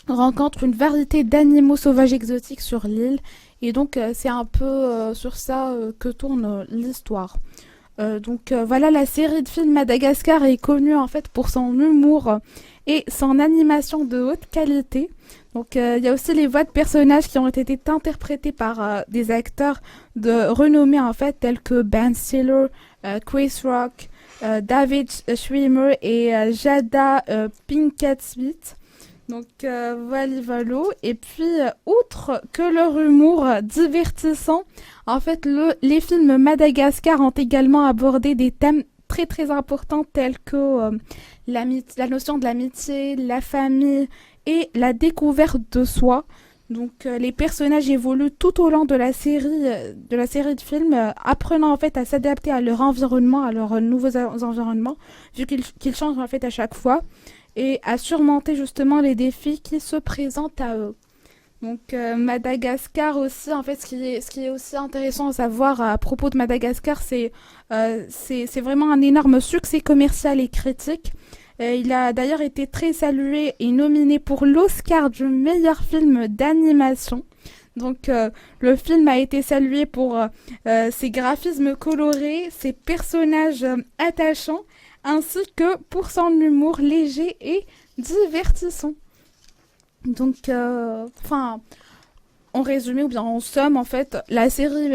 rencontrent une variété d'animaux sauvages exotiques sur l'île et donc c'est un peu sur ça que tourne l'histoire. La série de films Madagascar est connue en fait pour son humour et son animation de haute qualité. Donc il y a aussi les voix de personnages qui ont été interprétées par des acteurs de renommée en fait tels que Ben Stiller, Chris Rock, David Schwimmer et Jada Pinkett Smith. Donc voilà. Et puis outre que leur humour divertissant, en fait les films Madagascar ont également abordé des thèmes très très importants tels que la notion de l'amitié, la famille et la découverte de soi. Donc les personnages évoluent tout au long de la série de films, apprenant en fait à s'adapter à leur environnement, à leurs nouveaux environnements, vu qu'ils changent en fait à chaque fois, et à surmonter justement les défis qui se présentent à eux. Donc Madagascar aussi, en fait, ce qui est aussi intéressant à savoir à propos de Madagascar, c'est vraiment un énorme succès commercial et critique. Il a d'ailleurs été très salué et nominé pour l'Oscar du meilleur film d'animation. Donc le film a été salué pour ses graphismes colorés, ses personnages attachants, ainsi que pour son humour léger et divertissant. Donc, en résumé ou bien en somme, en fait, la série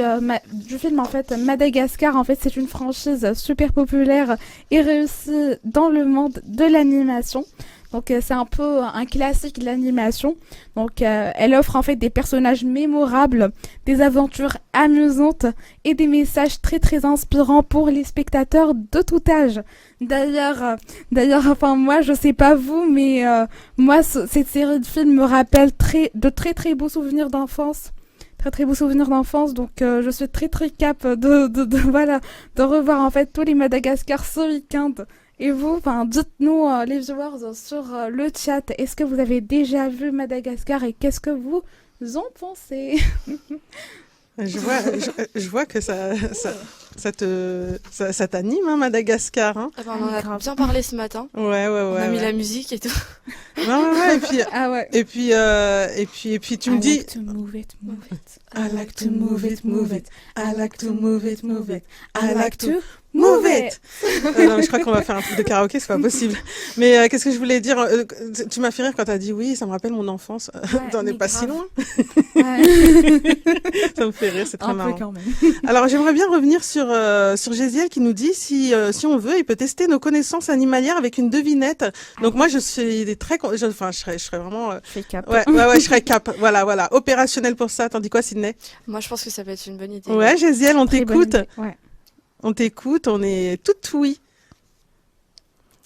du film, en fait, Madagascar, en fait, c'est une franchise super populaire et réussie dans le monde de l'animation. Donc, c'est un peu un classique de l'animation. Donc, elle offre en fait des personnages mémorables, des aventures amusantes et des messages très très inspirants pour les spectateurs de tout âge. D'ailleurs, moi, je sais pas vous, mais moi, cette série de films me rappelle de très très beaux souvenirs d'enfance. Très très beaux souvenirs d'enfance, donc je suis très très cap de revoir en fait tous les Madagascar ce week-end. Et vous, dites-nous les viewers sur le chat, est-ce que vous avez déjà vu Madagascar et qu'est-ce que vous en pensez? Je vois que ça t'anime, hein, Madagascar. Hein. Ah bah, on en a Grave. bien parlé ce matin. Ouais, On a mis ouais. la musique et tout. Ouais. Ah ouais. Et puis, tu me dis. I like to move it, move it. I like to move it, move it. I like to move it, move it. I like to move move it. Non, mais je crois qu'on va faire un truc de karaoké, c'est pas possible. Mais qu'est-ce que je voulais dire tu m'as fait rire quand t'as dit oui, ça me rappelle mon enfance. T'en es mais pas si grave. loin. Ouais. Ça me fait rire, c'est très Un peu marrant. quand même. Alors j'aimerais bien revenir sur Gésiel qui nous dit si on veut, il peut tester nos connaissances animalières avec une devinette. Donc moi je suis très, je serais vraiment, Fais cap. ouais, je serais cap. Voilà, opérationnel pour ça. T'en dis quoi, Sydney? Moi, je pense que ça peut être une bonne idée. Ouais, Gésiel, on Très bonne t'écoute. idée. Ouais. On t'écoute, on est toutes oui.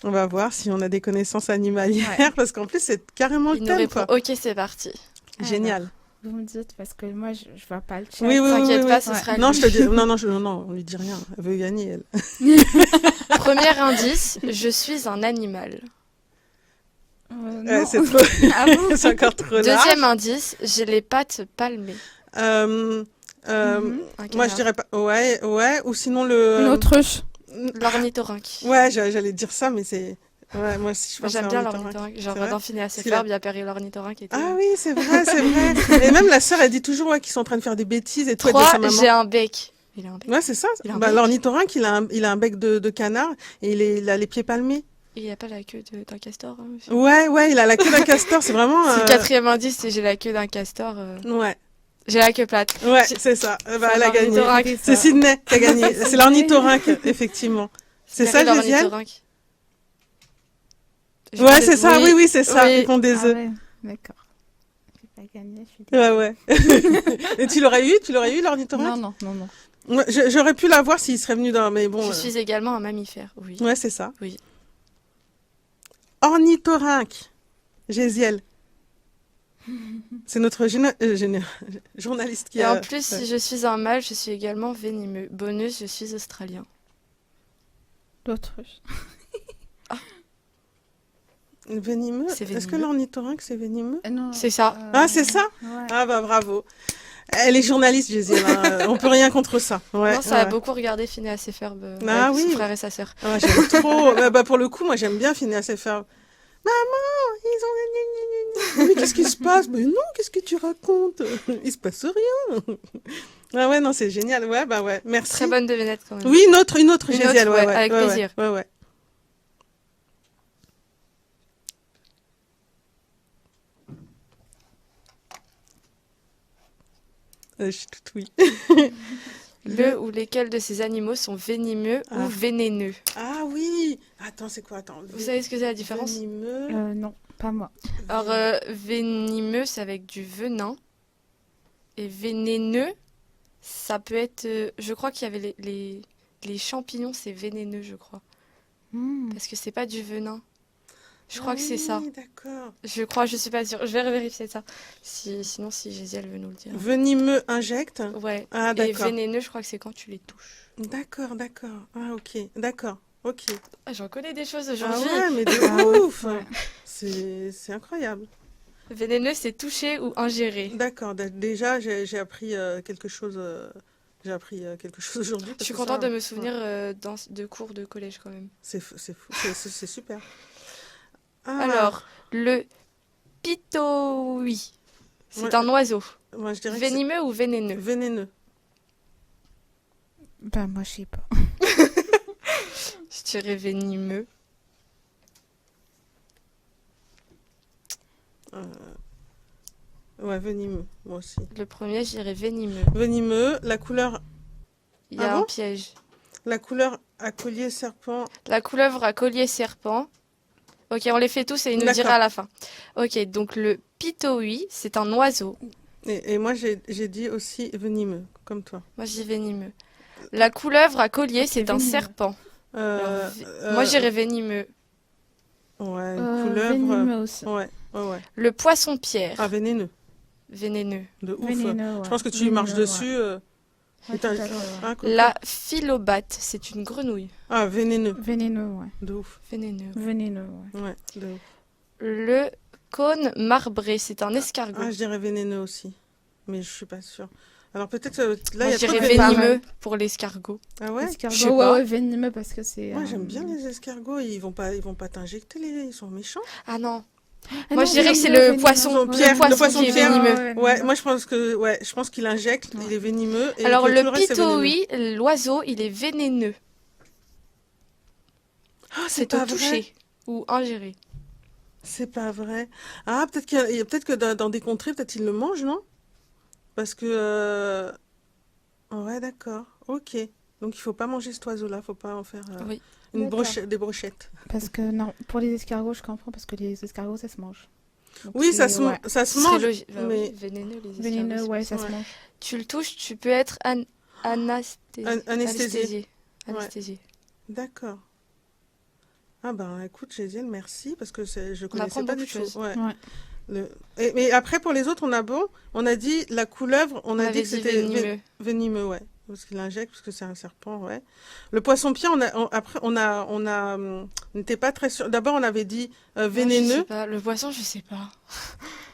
On va voir si on a des connaissances animalières, parce qu'en plus, c'est carrément le Il nous thème, répond quoi. OK, c'est parti. Génial. Vous me dites parce que moi je vois pas le chat. Oui. T'inquiète pas, ce sera Non, lui. je te dis, non, on lui dit rien. Elle veut gagner, elle. Premier indice, je suis un animal. Non. C'est trop... Ah bon c'est encore trop large. Deuxième indice, j'ai les pattes palmées. Euh, Un moi, canard. je dirais pas... Ouais, ou sinon Une le... autruche. L'ornithorynque. Ouais, j'allais dire ça, mais c'est... Ouais, moi aussi, je Moi, pense j'aime à bien l'ornithorynque. l'ornithorynque. Genre, C'est vrai dans Phineas et Parce qu'il a- Ferb, il y a Perry l'ornithorynque et tout. Ah oui, c'est vrai. Et même la sœur, elle dit toujours qu'ils sont en train de faire des bêtises et tout. Elle dit à 3, sa maman. j'ai un bec. Il a un bec. Ouais, c'est ça. Il a un bec. L'ornithorynque, il a un bec de canard et il a les pieds palmés. Et il n'y a pas la queue d'un castor. Hein, aussi. Ouais, il a la queue d'un castor. C'est vraiment. C'est le quatrième indice, c'est j'ai la queue d'un castor. Ouais, J'ai la queue plate. c'est ça. Elle C'est a gagné. l'ornithorynque. C'est Sydney qui a gagné. C'est l'ornithorynque, effectivement. C'est ça, Perry Gésiel? l'ornithorynque. Je Ouais, fais c'est des ça. bruits. Oui, c'est ça. Oui. Ils font des Ah œufs. ouais, d'accord. J'ai pas gagné, je suis désolée. Ouais. Et tu l'aurais eu, l'ornithorynque? Non. Ouais, j'aurais pu la voir s'il serait venu dans. Mais bon. Je suis également un mammifère, oui. Ouais, c'est ça. Oui. Ornithorynque. Gésiel. C'est notre journaliste qui Et a. en plus, si je suis un mâle, je suis également venimeux. Bonus, je suis australien. L'autruche. Venimeux. C'est Est-ce que venimeux. l'ornithorynque, c'est venimeux? Non. C'est ça. Ah, c'est ça? Ouais. Ah bah bravo. Elle est journaliste, Gésiel. Hein. On peut rien contre ça. Ouais, non, ça a ouais. beaucoup regardé Phineas et Ferb Ah avec oui. son frère et sa sœur. Ah, j'aime trop. Bah, pour le coup, moi j'aime bien Phineas et Ferb. Maman, ils ont. Mais qu'est-ce qui se passe? Mais non, qu'est-ce que tu racontes? Il se passe rien. Ah ouais, non, c'est génial. Ouais, bah ouais. Merci. Très bonne devinette quand même. Oui, une autre Une Gésiel. autre, Ouais, ouais, avec ouais, plaisir. Ouais. Je suis toute oui. Le ou lesquels de ces animaux sont venimeux Ah. ou vénéneux? Ah oui. Attends, c'est quoi? Attends. Vous savez ce que c'est la différence? Venimeux. Non, pas moi. Alors, venimeux, c'est avec du venin. Et vénéneux, ça peut être... je crois qu'il y avait les champignons, c'est vénéneux, je crois. Parce que c'est pas du venin. Je crois que c'est ça. Oui, d'accord. Je crois, je suis pas sûre. Je vais vérifier ça. Sinon, si Gésiel veut nous le dire. Venimeux injecte. Ouais. Ah, Et d'accord. vénéneux, je crois que c'est quand tu les touches. D'accord. Ah, ok. D'accord. Ok. Ah, j'en connais des choses Ah aujourd'hui. ouais, mais de Ah ouais, ouf. ouais. C'est incroyable. Vénéneux, c'est toucher ou ingérer. D'accord. Déjà, j'ai appris quelque chose. J'ai appris quelque chose aujourd'hui. Je parce suis que contente ça, de me souvenir de cours de collège quand même. C'est fou. C'est super. Ah, Alors, le pitoui, c'est Ouais. un oiseau. moi, je dirais que Venimeux ou c'est vénéneux? vénéneux. Ben moi je sais pas. Je dirais venimeux. Ouais, venimeux. Moi aussi. Le premier, je dirais venimeux. Venimeux. La couleur Il y a Ah un bon piège. à collier serpent. La couleuvre à collier serpent. Ok, on les fait tous et il nous D'accord. dira à la fin. Ok, donc le pitoui, c'est un oiseau. Et moi, j'ai dit aussi venimeux, comme toi. Moi, je dis venimeux. La couleuvre à collier, c'est un venimeux. serpent. Euh, Alors, Moi, je dirais venimeux. Ouais, une couleur. Venimeux aussi. Ouais. Le poisson-pierre, Ah, vénéneux. vénéneux. De ouf. Vénéneux, ouais. Je pense que tu Vénéneux, marches ouais. dessus. Ouais, et t'as- tout à fait, ouais. Hein, Coco La philobate, c'est une grenouille. Ah, vénéneux. Vénéneux, ouais. De ouf. Vénéneux. Vénéneux, ouais. Ouais, de ouf. Le cône marbré, c'est un escargot. Ah, je dirais vénéneux aussi. Mais je suis pas sûre. Alors peut-être là, Moi, il y a je dirais trop de venimeux pour l'escargot. Ah ouais? Escargot, je sais pas. ouais, venimeux parce que c'est. Moi, j'aime bien les escargots. Ils vont pas t'injecter, ils sont méchants. Ah non. Ah Moi, non, je dirais que c'est venimeux, le poisson, venimeux, Pierre, le le poisson poisson qui est pierre. venimeux. Ouais, moi, je pense qu'il injecte, il est venimeux. Et Alors, que le tout reste, c'est venimeux. pitoi, l'oiseau, il est vénéneux. Ah, C'est pas au vrai. toucher ou ingéré. C'est pas vrai. Ah, peut-être que dans des contrées, peut-être ils le mangent, non? Parce que ouais, d'accord. Ok. Donc il faut pas manger cet oiseau-là, faut pas en faire Oui. D'accord. des brochettes. Parce que non, pour les escargots, je comprends parce que les escargots, ça se mange. Donc Oui, c'est- ça se Ce serait mange. logique. Bah mais- oui, vénéneux, les escargots. Venimeux, ouais, c'est ça pour se mange. Tu le touches, tu peux être anesthésié. Anesthésié. Ouais. Anesthésié. D'accord. Ah ben écoute, Géziel, merci parce que je On connaissais apprend pas beaucoup du de tout. choses. Ouais. Ouais. Mais après pour les autres, on a dit la couleuvre, on a avait dit que dit c'était venimeux. venimeux, ouais, parce qu'il injecte, parce que c'est un serpent, ouais. Le poisson-pied, après on n'était pas très sûr. D'abord on avait dit Je sais vénéneux, pas. Le poisson, je sais pas.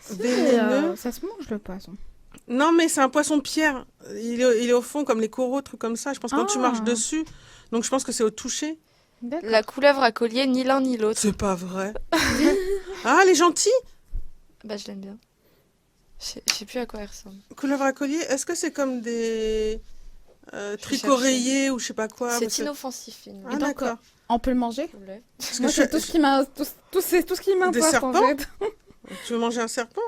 vénéneux. Ça se mange le poisson. Non, mais c'est un poisson-pierre. Il est au fond comme les coraux, trucs comme ça. Je pense que quand tu Ah. marches dessus, donc je pense que c'est au toucher. D'accord. La couleuvre à collier, ni l'un ni l'autre. C'est pas vrai. Ah, elle est gentille. Bah, je l'aime bien. Je sais plus à quoi elle ressemble. Couleuvre à collier, est-ce que c'est comme des Je tricoréiers ou je sais pas quoi? C'est parce que- inoffensif, finalement. Ah, Et donc, d'accord. On peut le manger? Je voulais. Parce que Moi, c'est tout ce qui m'a, c'est tout ce qui m'importe en serpents? fait. Tu veux manger un serpent?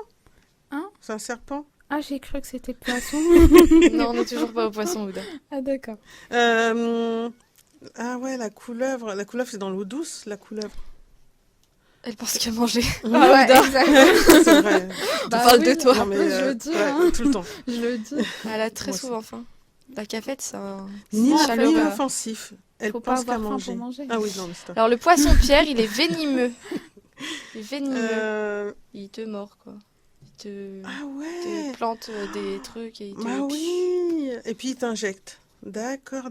Hein? C'est un serpent? Ah, j'ai cru que c'était poisson. Non, on n'est toujours pas au poisson, Ouda. Ah, d'accord. Ah ouais, la couleuvre. La couleuvre, c'est dans l'eau douce, la couleuvre. Elle pense qu'à manger. Ah ouais, exact. C'est vrai. Bah parle oui, de toi. Non, mais, je le dis, ouais, hein. tout le temps. Je le dis. Elle a très Moi aussi. souvent faim. La cafette, c'est un... Ni Ah, chaleureux. inoffensif. Elle Faut pas pense qu'à avoir faim manger. pour manger. Ah oui, non, mais c'est toi. Alors, le poisson-pierre, il est venimeux. Il est venimeux. Il te mord, quoi. Ah Il ouais. te plante des trucs et il te... Bah oui. Et puis il t'injecte. D'accord,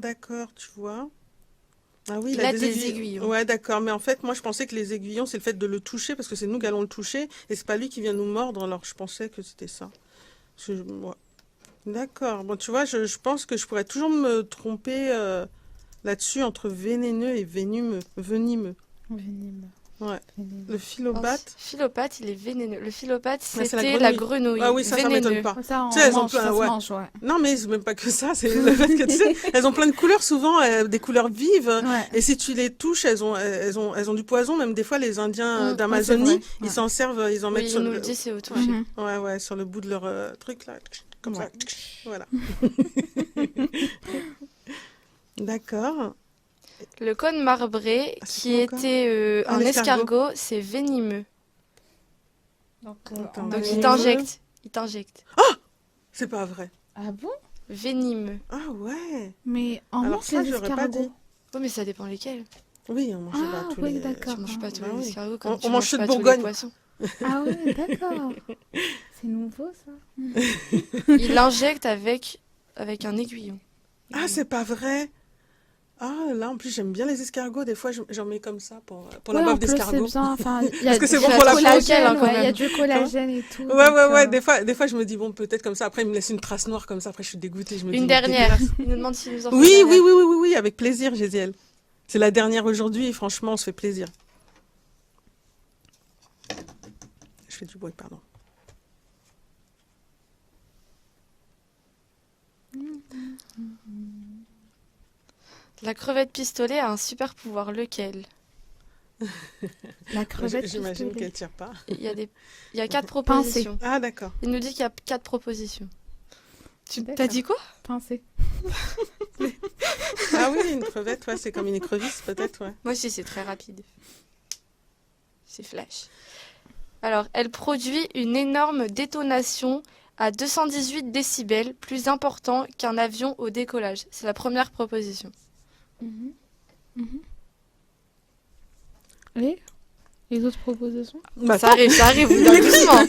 tu vois. Ah oui, Il a des aiguillons. Ouais, d'accord. Mais en fait, moi, je pensais que les aiguillons, c'est le fait de le toucher, parce que c'est nous qui allons le toucher, et c'est pas lui qui vient nous mordre. Alors, je pensais que c'était ça. Ouais. D'accord. Bon, tu vois, je pense que je pourrais toujours me tromper là-dessus entre vénéneux et venimeux. Venimeux. Ouais. Venimeux. Le philobate. Philopathe, il est vénéneux. Le philopathe, Ouais, c'est la c'était la grenouille. grenouille. Ah oui, ça Vénéneux. m'étonne pas. Ça, on Tu sais, elles ont mange, plein- ça se ouais. mange, ouais. Non, mais c'est même pas que ça. C'est le fait que, tu sais, elles ont plein de couleurs, souvent, des couleurs vives. Ouais. Et si tu les touches, elles ont du poison. Même des fois, les Indiens Mm, d'Amazonie, ouais, c'est vrai. ils Ouais. s'en servent, ils en Oui, mettent il sur nous le... le dit, c'est au toucher. Mhm. Ouais, sur le bout de leur truc, là. Comme Ouais. ça. Voilà. D'accord. Le cône marbré, Ah, c'est qui quoi encore était Un un escargot. escargot, c'est venimeux. Donc, Attends, on Donc va- il t'injecte. Il t'injecte. C'est pas vrai. Ah bon? Venimeux. Ah ouais. Mais on Alors mange ça, les j'aurais pas escargots. dit. Oui, mais ça dépend lesquels. Oui, on mange pas Ah, tous oui, les... d'accord. Tu manges pas tous Bah les oui. escargots comme On tu mange manges ceux de pas tous les Bourgogne. poissons. Ah ouais, d'accord. C'est nouveau ça. Il l'injecte avec un aiguillon. Ah, c'est pas vrai. Ah, là, en plus, j'aime bien les escargots. Des fois, j'en mets comme ça pour la Ouais, bave en plus, d'escargot. c'est bien. Enfin, il y a Parce que c'est du bon pour la peau. collagène, Hein, quand ouais, il y a même. du collagène et tout. Ouais. donc, Des fois, je me dis, bon, peut-être comme ça. Après, il me laisse une trace noire comme ça. Après, je suis dégoûtée. Je me dis, Une mais dernière. dégueulasse. Il nous demande s'il nous en fait Oui, une dernière. oui, avec plaisir, Géziel. C'est la dernière aujourd'hui et franchement, on se fait plaisir. Je fais du bruit, pardon. La crevette pistolet a un super pouvoir. Lequel? La crevette J'imagine pistolet. qu'elle tire pas. Il y a 4 propositions. Ah, d'accord. Il nous dit qu'il y a 4 propositions. T'as D'accord. dit quoi? Pincée. Ah oui, une crevette, ouais, c'est comme une écrevisse, peut-être, ouais. Moi aussi, c'est très rapide. C'est flash. Alors, elle produit une énorme détonation à 218 décibels, plus important qu'un avion au décollage. C'est la première proposition. Et les autres propositions? Bah, Ça arrive, vous allez doucement.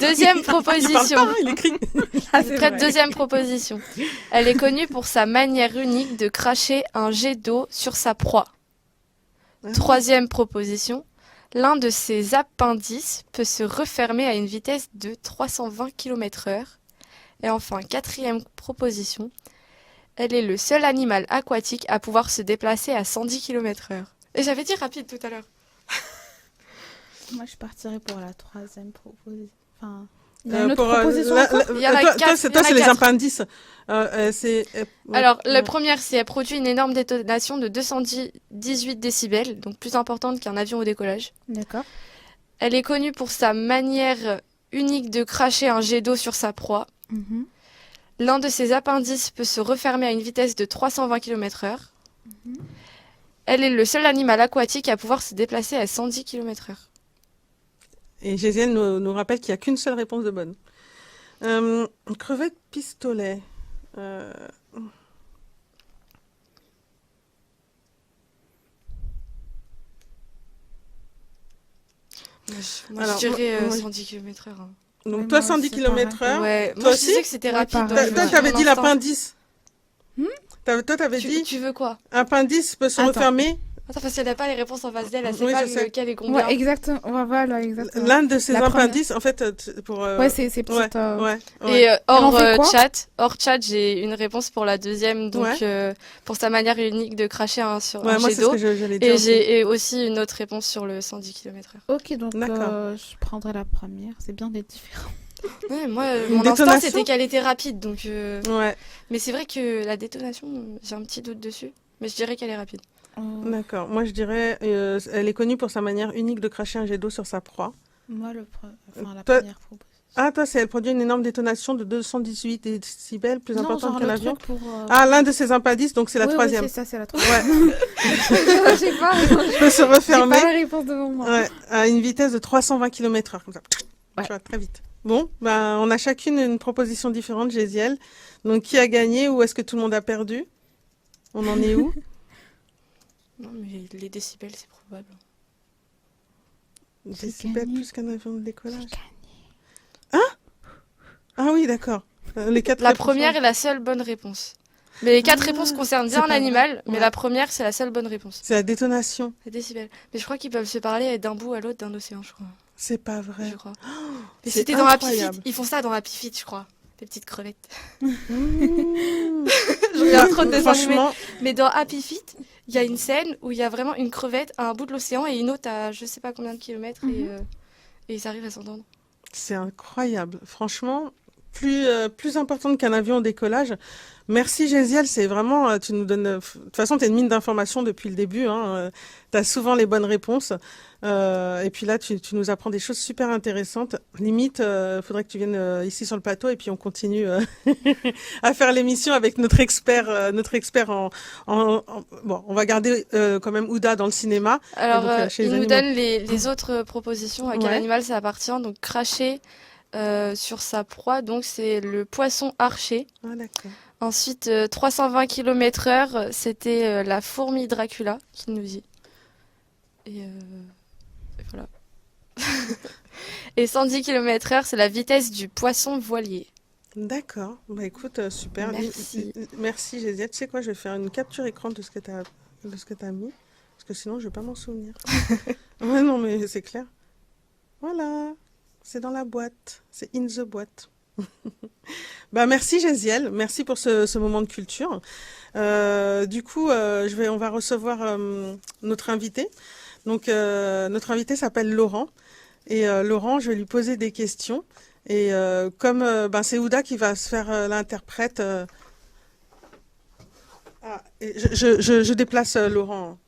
Deuxième il parle proposition. pas, hein, il écrit. Ah, Je traite deuxième proposition. Elle est connue pour sa manière unique de cracher un jet d'eau sur sa proie. Ah. Troisième proposition. L'un de ses appendices peut se refermer à une vitesse de 320 km/h. Et enfin, quatrième proposition, elle est le seul animal aquatique à pouvoir se déplacer à 110 km/h. Et j'avais dit rapide tout à l'heure. Moi, je partirais pour la troisième proposition. Enfin, il y a une autre pour, proposition encore Il y en a toi, quatre, il y en toi, a c'est les quatre. appendices. Ouais. Alors, la Ouais. première, c'est elle produit une énorme détonation de 218 décibels, donc plus importante qu'un avion au décollage. D'accord. Elle est connue pour sa manière unique de cracher un jet d'eau sur sa proie. Mhm. L'un de ses appendices peut se refermer à une vitesse de 320 km/h. Elle est le seul animal aquatique à pouvoir se déplacer à 110 km/h. Et Gésiel nous rappelle qu'il n'y a qu'une seule réponse de bonne. Crevette pistolet. Euh, Moi, Alors, je dirais moi, 110 km/h. Donc, Ouais, toi, moi 110 aussi, km/h. Ouais, Toi moi je aussi disais que c'était Ouais, rapide. pareil. donc, Toi, pour t'avais dit l'instant. l'appendice. Hmm Toi, t'avais dit Tu veux quoi? appendice peut se Attends. refermer. Attends, parce qu'elle n'a pas les réponses en face d'elle, elle sait Oui, pas je sais. lequel est combien. Ouais, exactement. Ouais, voilà, exactement. L'un de ces La première. appendices, en fait, pour. Ouais, c'est Ouais, petites. ouais, Et ouais. Elle en fait quoi hors chat, j'ai une réponse pour la deuxième, donc Ouais. pour sa manière unique de cracher sur Ouais, un moi, jet c'est ce d'eau. que j'allais dire Et aussi. j'ai aussi une autre réponse sur le 110 km/h. Ok, donc D'accord. je prendrai la première. C'est bien d'être différent. Ouais, moi, Une mon instinct, détonation c'était qu'elle était rapide, donc. Ouais, Mais c'est vrai que la détonation, j'ai un petit doute dessus. Mais je dirais qu'elle est rapide. d'accord. Moi, je dirais, elle est connue pour sa manière unique de cracher un jet d'eau sur sa proie. Moi, la Toi- première proposition. Ah, toi, elle produit une énorme détonation de 218 décibels, plus Non, importante genre qu'un le avion. truc pour. Ah, l'un de ses appendices, donc c'est la oui, troisième. Oui, c'est ça, c'est la troisième. Ouais, J'ai pas, peut se j'ai pas refermer. la réponse devant moi. Ouais, à une vitesse de 320 km/h, comme ça. Ouais. Tu vois, très vite. Bon, ben, on a chacune une proposition différente, Gésiel. Donc, qui a gagné ou est-ce que tout le monde a perdu? On en est où? Non, mais les décibels, c'est probable. Décibels gagné. plus qu'un avion de décollage. Ah oui, d'accord. Les quatre La réponses. première est la seule bonne réponse. Mais les quatre Ah, réponses concernent c'est bien pas vrai. l'animal, mais Ouais. la première, c'est la seule bonne réponse. C'est la détonation. Les décibels. Mais je crois qu'ils peuvent se parler d'un bout à l'autre d'un océan, je crois. C'est pas vrai. Je crois. Mais c'est c'était dans Happy incroyable. Feet. Ils font ça dans Happy Feet, je crois. Les petites crevettes. Mmh. Je regarde trop de dessins animés. Franchement, Mais dans Happy Feet, il y a une scène où il y a vraiment une crevette à un bout de l'océan et une autre à je sais pas combien de kilomètres et ils arrivent à s'entendre. c'est incroyable. Franchement, plus importante qu'un avion au décollage. Merci Gésiel, c'est vraiment, tu nous donnes, de toute façon, tu es une mine d'informations depuis le début, hein, tu as souvent les bonnes réponses, et puis là, tu nous apprends des choses super intéressantes. Limite, faudrait que tu viennes ici sur le plateau et puis on continue à faire l'émission avec notre expert bon, on va garder quand même Ouda dans le cinéma. Alors, donc, chez les il nous animaux. donne les autres propositions à quel Ouais. animal ça appartient. Donc, cracher sur sa proie, donc c'est le poisson archer. Ah d'accord. Ensuite, 320 km/h, c'était la fourmi Dracula, qu'il nous dit. Et voilà. Et 110 km/h, c'est la vitesse du poisson voilier. D'accord. Bah écoute, super. Merci. Merci Gésiel. Tu sais quoi, je vais faire une capture écran de ce que tu as mis. Parce que sinon, je vais pas m'en souvenir. Ouais, non, mais c'est clair. Voilà. C'est dans la boîte. C'est in the boîte. Bah merci Gésiel. Merci pour ce moment de culture. Du coup, on va recevoir notre invité. Donc, notre invité s'appelle Laurent. Et Laurent, je vais lui poser des questions. Et comme c'est Ouda qui va se faire l'interprète. Et je déplace Laurent.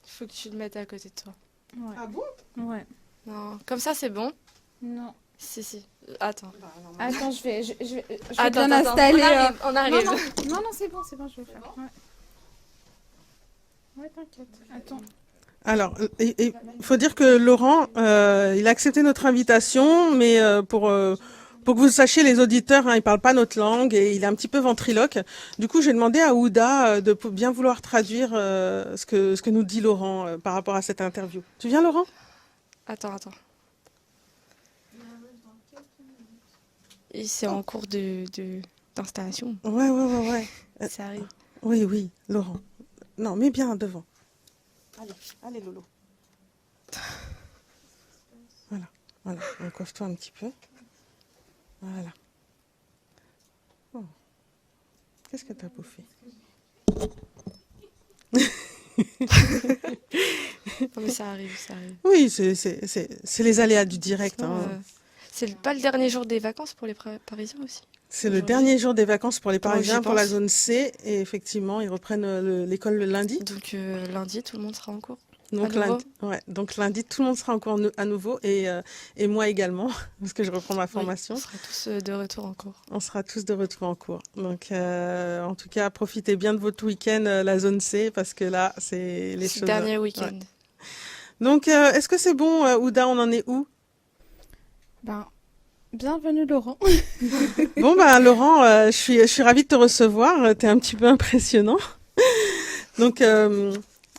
Il faut que tu le mettes à côté de toi. Ouais. Ah bon? Ouais. Non, comme ça, c'est bon. Non. Si. Attends. Attends, je vais Attends, bien installer. On arrive. Non, c'est bon, je vais faire. Ouais, t'inquiète. Attends. Alors, il faut dire que Laurent, il a accepté notre invitation, mais pour que vous sachiez, les auditeurs, hein, il parle pas notre langue et il est un petit peu ventriloque. Du coup, j'ai demandé à Ouda de bien vouloir traduire ce que nous dit Laurent par rapport à cette interview. Tu viens, Laurent? Attends. Et c'est en cours d'installation. Ouais. Ça arrive. Oui, Laurent. Non, mais bien devant. Allez, Lolo. Voilà. Coiffe-toi un petit peu. Voilà. Qu'est-ce que t'as bouffé? Non, mais ça arrive, ça arrive. Oui, c'est les aléas du direct. Sinon, Hein. c'est pas le dernier jour des vacances pour les Parisiens aussi. C'est le Aujourd'hui. dernier jour des vacances pour les Pendant que j'y Parisiens, pour la pense. zone C. Et effectivement, ils reprennent l'école le lundi. Donc lundi, tout le monde sera en cours. Donc nouveau. donc lundi, tout le monde sera en cours à nouveau. Et moi également, parce que je reprends ma Oui, formation. on sera tous de retour en cours. On sera tous de retour en cours. Donc, en tout cas, profitez bien de votre week-end, la zone C, parce que là, c'est les C'est choses. le dernier week-end. Donc, est-ce que c'est bon, Ouda, on en est où? Ben, bienvenue Laurent. Bon, ben, Laurent, je suis ravie de te recevoir. T'es un petit peu impressionnant. Donc,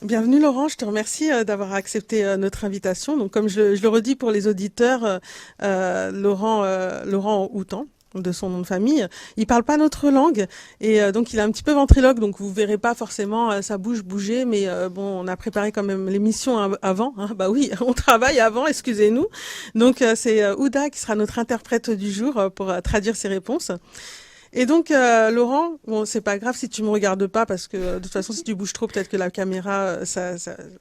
bienvenue Laurent, je te remercie d'avoir accepté notre invitation. Donc, comme je le redis pour les auditeurs, Laurent Houtan, de son nom de famille, il parle pas notre langue et donc il est un petit peu ventriloque, donc vous verrez pas forcément sa bouche bouger, mais bon, on a préparé quand même l'émission avant. Hein. Bah oui, on travaille avant, excusez-nous. Donc c'est Ouda qui sera notre interprète du jour pour traduire ses réponses. Et donc, Laurent, bon, c'est pas grave si tu me regardes pas, parce que de toute façon, si tu bouges trop, peut-être que la caméra,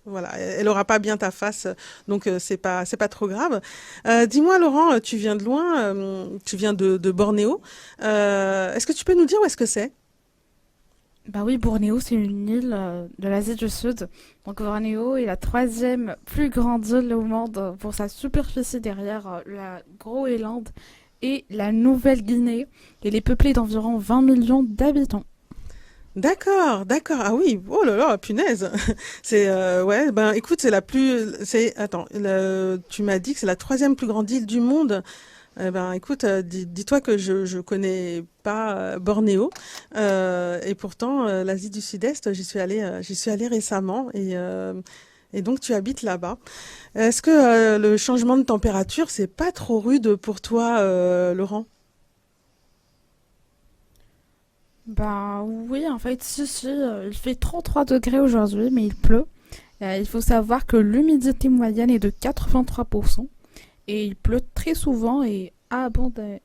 voilà, elle aura pas bien ta face, donc c'est pas trop grave. Dis-moi, Laurent, tu viens de loin, tu viens de Bornéo. Est-ce que tu peux nous dire où est-ce que c'est? Bah oui, Bornéo, c'est une île de l'Asie du Sud. Donc Bornéo est la troisième plus grande île au monde pour sa superficie derrière la Groenland et la Nouvelle-Guinée. Elle est peuplée d'environ 20 millions d'habitants. D'accord. Ah oui, oh là là, punaise. C'est ouais, ben écoute, attends, tu m'as dit que c'est la troisième plus grande île du monde. Eh ben écoute, dis-toi que je connais pas Bornéo et pourtant l'Asie du Sud-Est, j'y suis allée récemment et donc tu habites là-bas. Est-ce que le changement de température, c'est pas trop rude pour toi, Laurent? Bah oui, en fait, si, il fait 33 degrés aujourd'hui, mais il pleut. Il faut savoir que l'humidité moyenne est de 83% et il pleut très souvent et abondamment.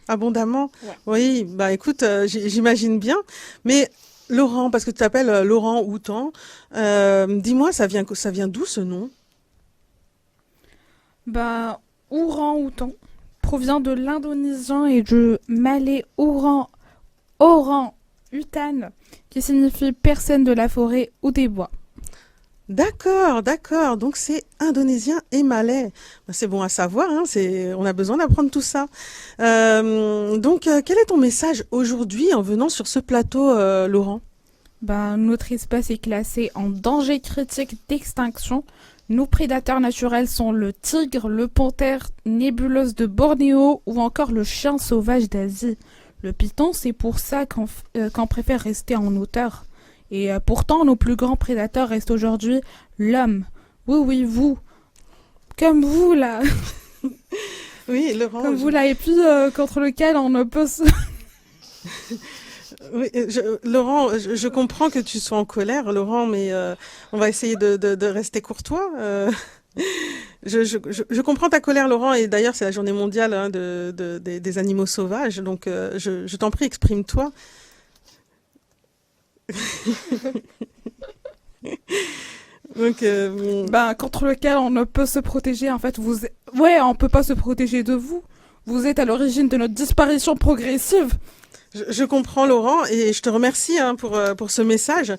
Abondamment? Ouais. Oui, bah écoute, j'imagine bien. Mais Laurent, parce que tu t'appelles Laurent Houtan, dis-moi, ça vient d'où ce nom? Bah, orang-outan provient de l'indonésien et du malais orang-utan, qui signifie personne de la forêt ou des bois. D'accord. Donc c'est indonésien et malais. Ben, c'est bon à savoir, hein, on a besoin d'apprendre tout ça. Donc, quel est ton message aujourd'hui en venant sur ce plateau, Laurent? Bah, notre espèce est classée en danger critique d'extinction. Nos prédateurs naturels sont le tigre, le panthère nébuleuse de Bornéo ou encore le chien sauvage d'Asie. Le python, c'est pour ça qu'on préfère rester en hauteur. Et pourtant, nos plus grands prédateurs restent aujourd'hui l'homme. Oui, vous. Comme vous, là. Oui, Laurent. Comme vous, là. Et puis, contre lequel on ne peut se... Oui, Laurent, je comprends que tu sois en colère, Laurent, mais on va essayer de rester courtois. Je comprends ta colère, Laurent, et d'ailleurs, c'est la journée mondiale hein, des animaux sauvages, donc je t'en prie, exprime-toi. Donc, Ben, contre lequel on ne peut se protéger, en fait, Ouais, on peut pas se protéger de vous. Vous êtes à l'origine de notre disparition progressive. je comprends, Laurent, et je te remercie hein, pour ce message.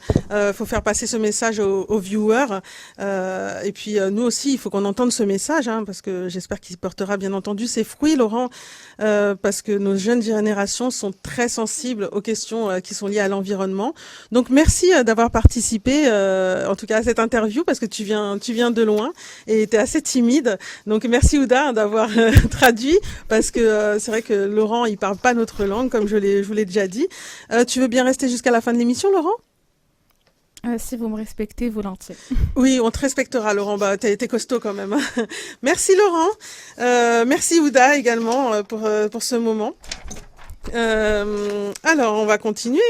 Faut faire passer ce message aux viewers. Et puis, nous aussi, il faut qu'on entende ce message, hein, parce que j'espère qu'il portera bien entendu ses fruits, Laurent, parce que nos jeunes générations sont très sensibles aux questions qui sont liées à l'environnement. Donc, merci d'avoir participé, en tout cas, à cette interview, parce que tu viens de loin et tu es assez timide. Donc, merci, Ouda, d'avoir traduit, parce que c'est vrai que Laurent, il parle pas notre langue, comme je vous l'ai déjà dit. Tu veux bien rester jusqu'à la fin de l'émission, Laurent? Si vous me respectez, volontiers. Oui, on te respectera, Laurent. Bah, t'es costaud quand même. Merci, Laurent. Merci, Ouda, également, pour ce moment. Alors, on va continuer.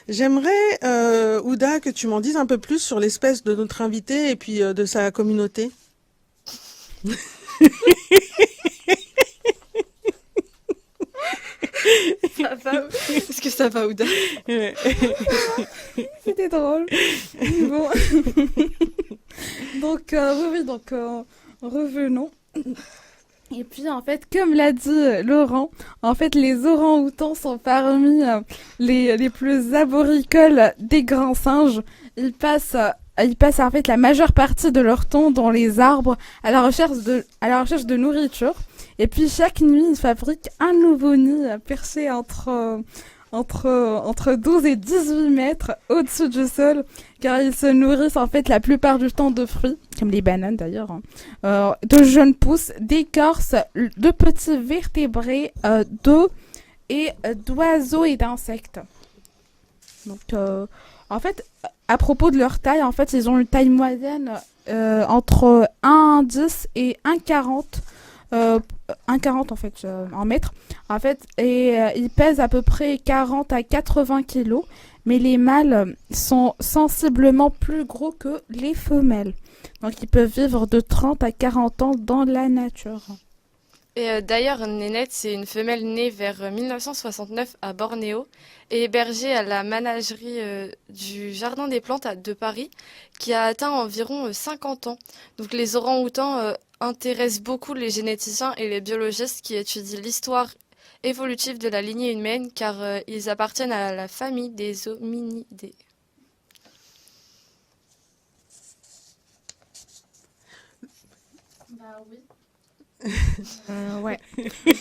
J'aimerais, Ouda, que tu m'en dises un peu plus sur l'espèce de notre invité et puis de sa communauté. Ça va. Est-ce que ça va, Ouda? Ouais. C'était drôle. Bon. Donc, oui, donc, revenons. Et puis, en fait, comme l'a dit Laurent, en fait, les orang-outans sont parmi les plus arboricoles des grands singes. Ils passent en fait la majeure partie de leur temps dans les arbres à la recherche de nourriture. Et puis, chaque nuit, ils fabriquent un nouveau nid perché entre 12 et 18 mètres au-dessus du sol, car ils se nourrissent en fait la plupart du temps de fruits, comme les bananes d'ailleurs, hein, de jeunes pousses, d'écorces, de petits vertébrés, d'eau et d'oiseaux et d'insectes. Donc, en fait, à propos de leur taille, en fait, ils ont une taille moyenne entre 1,10 et 1,40 1,40 en fait en mètres en fait et ils pèsent à peu près 40 à 80 kilos, mais les mâles sont sensiblement plus gros que les femelles, donc ils peuvent vivre de 30 à 40 ans dans la nature. Et d'ailleurs, Nénette, c'est une femelle née vers 1969 à Bornéo et hébergée à la ménagerie du Jardin des Plantes de Paris, qui a atteint environ 50 ans. Donc les orang-outans intéressent beaucoup les généticiens et les biologistes qui étudient l'histoire évolutive de la lignée humaine, car ils appartiennent à la famille des hominidés. Bah oui. Ouais.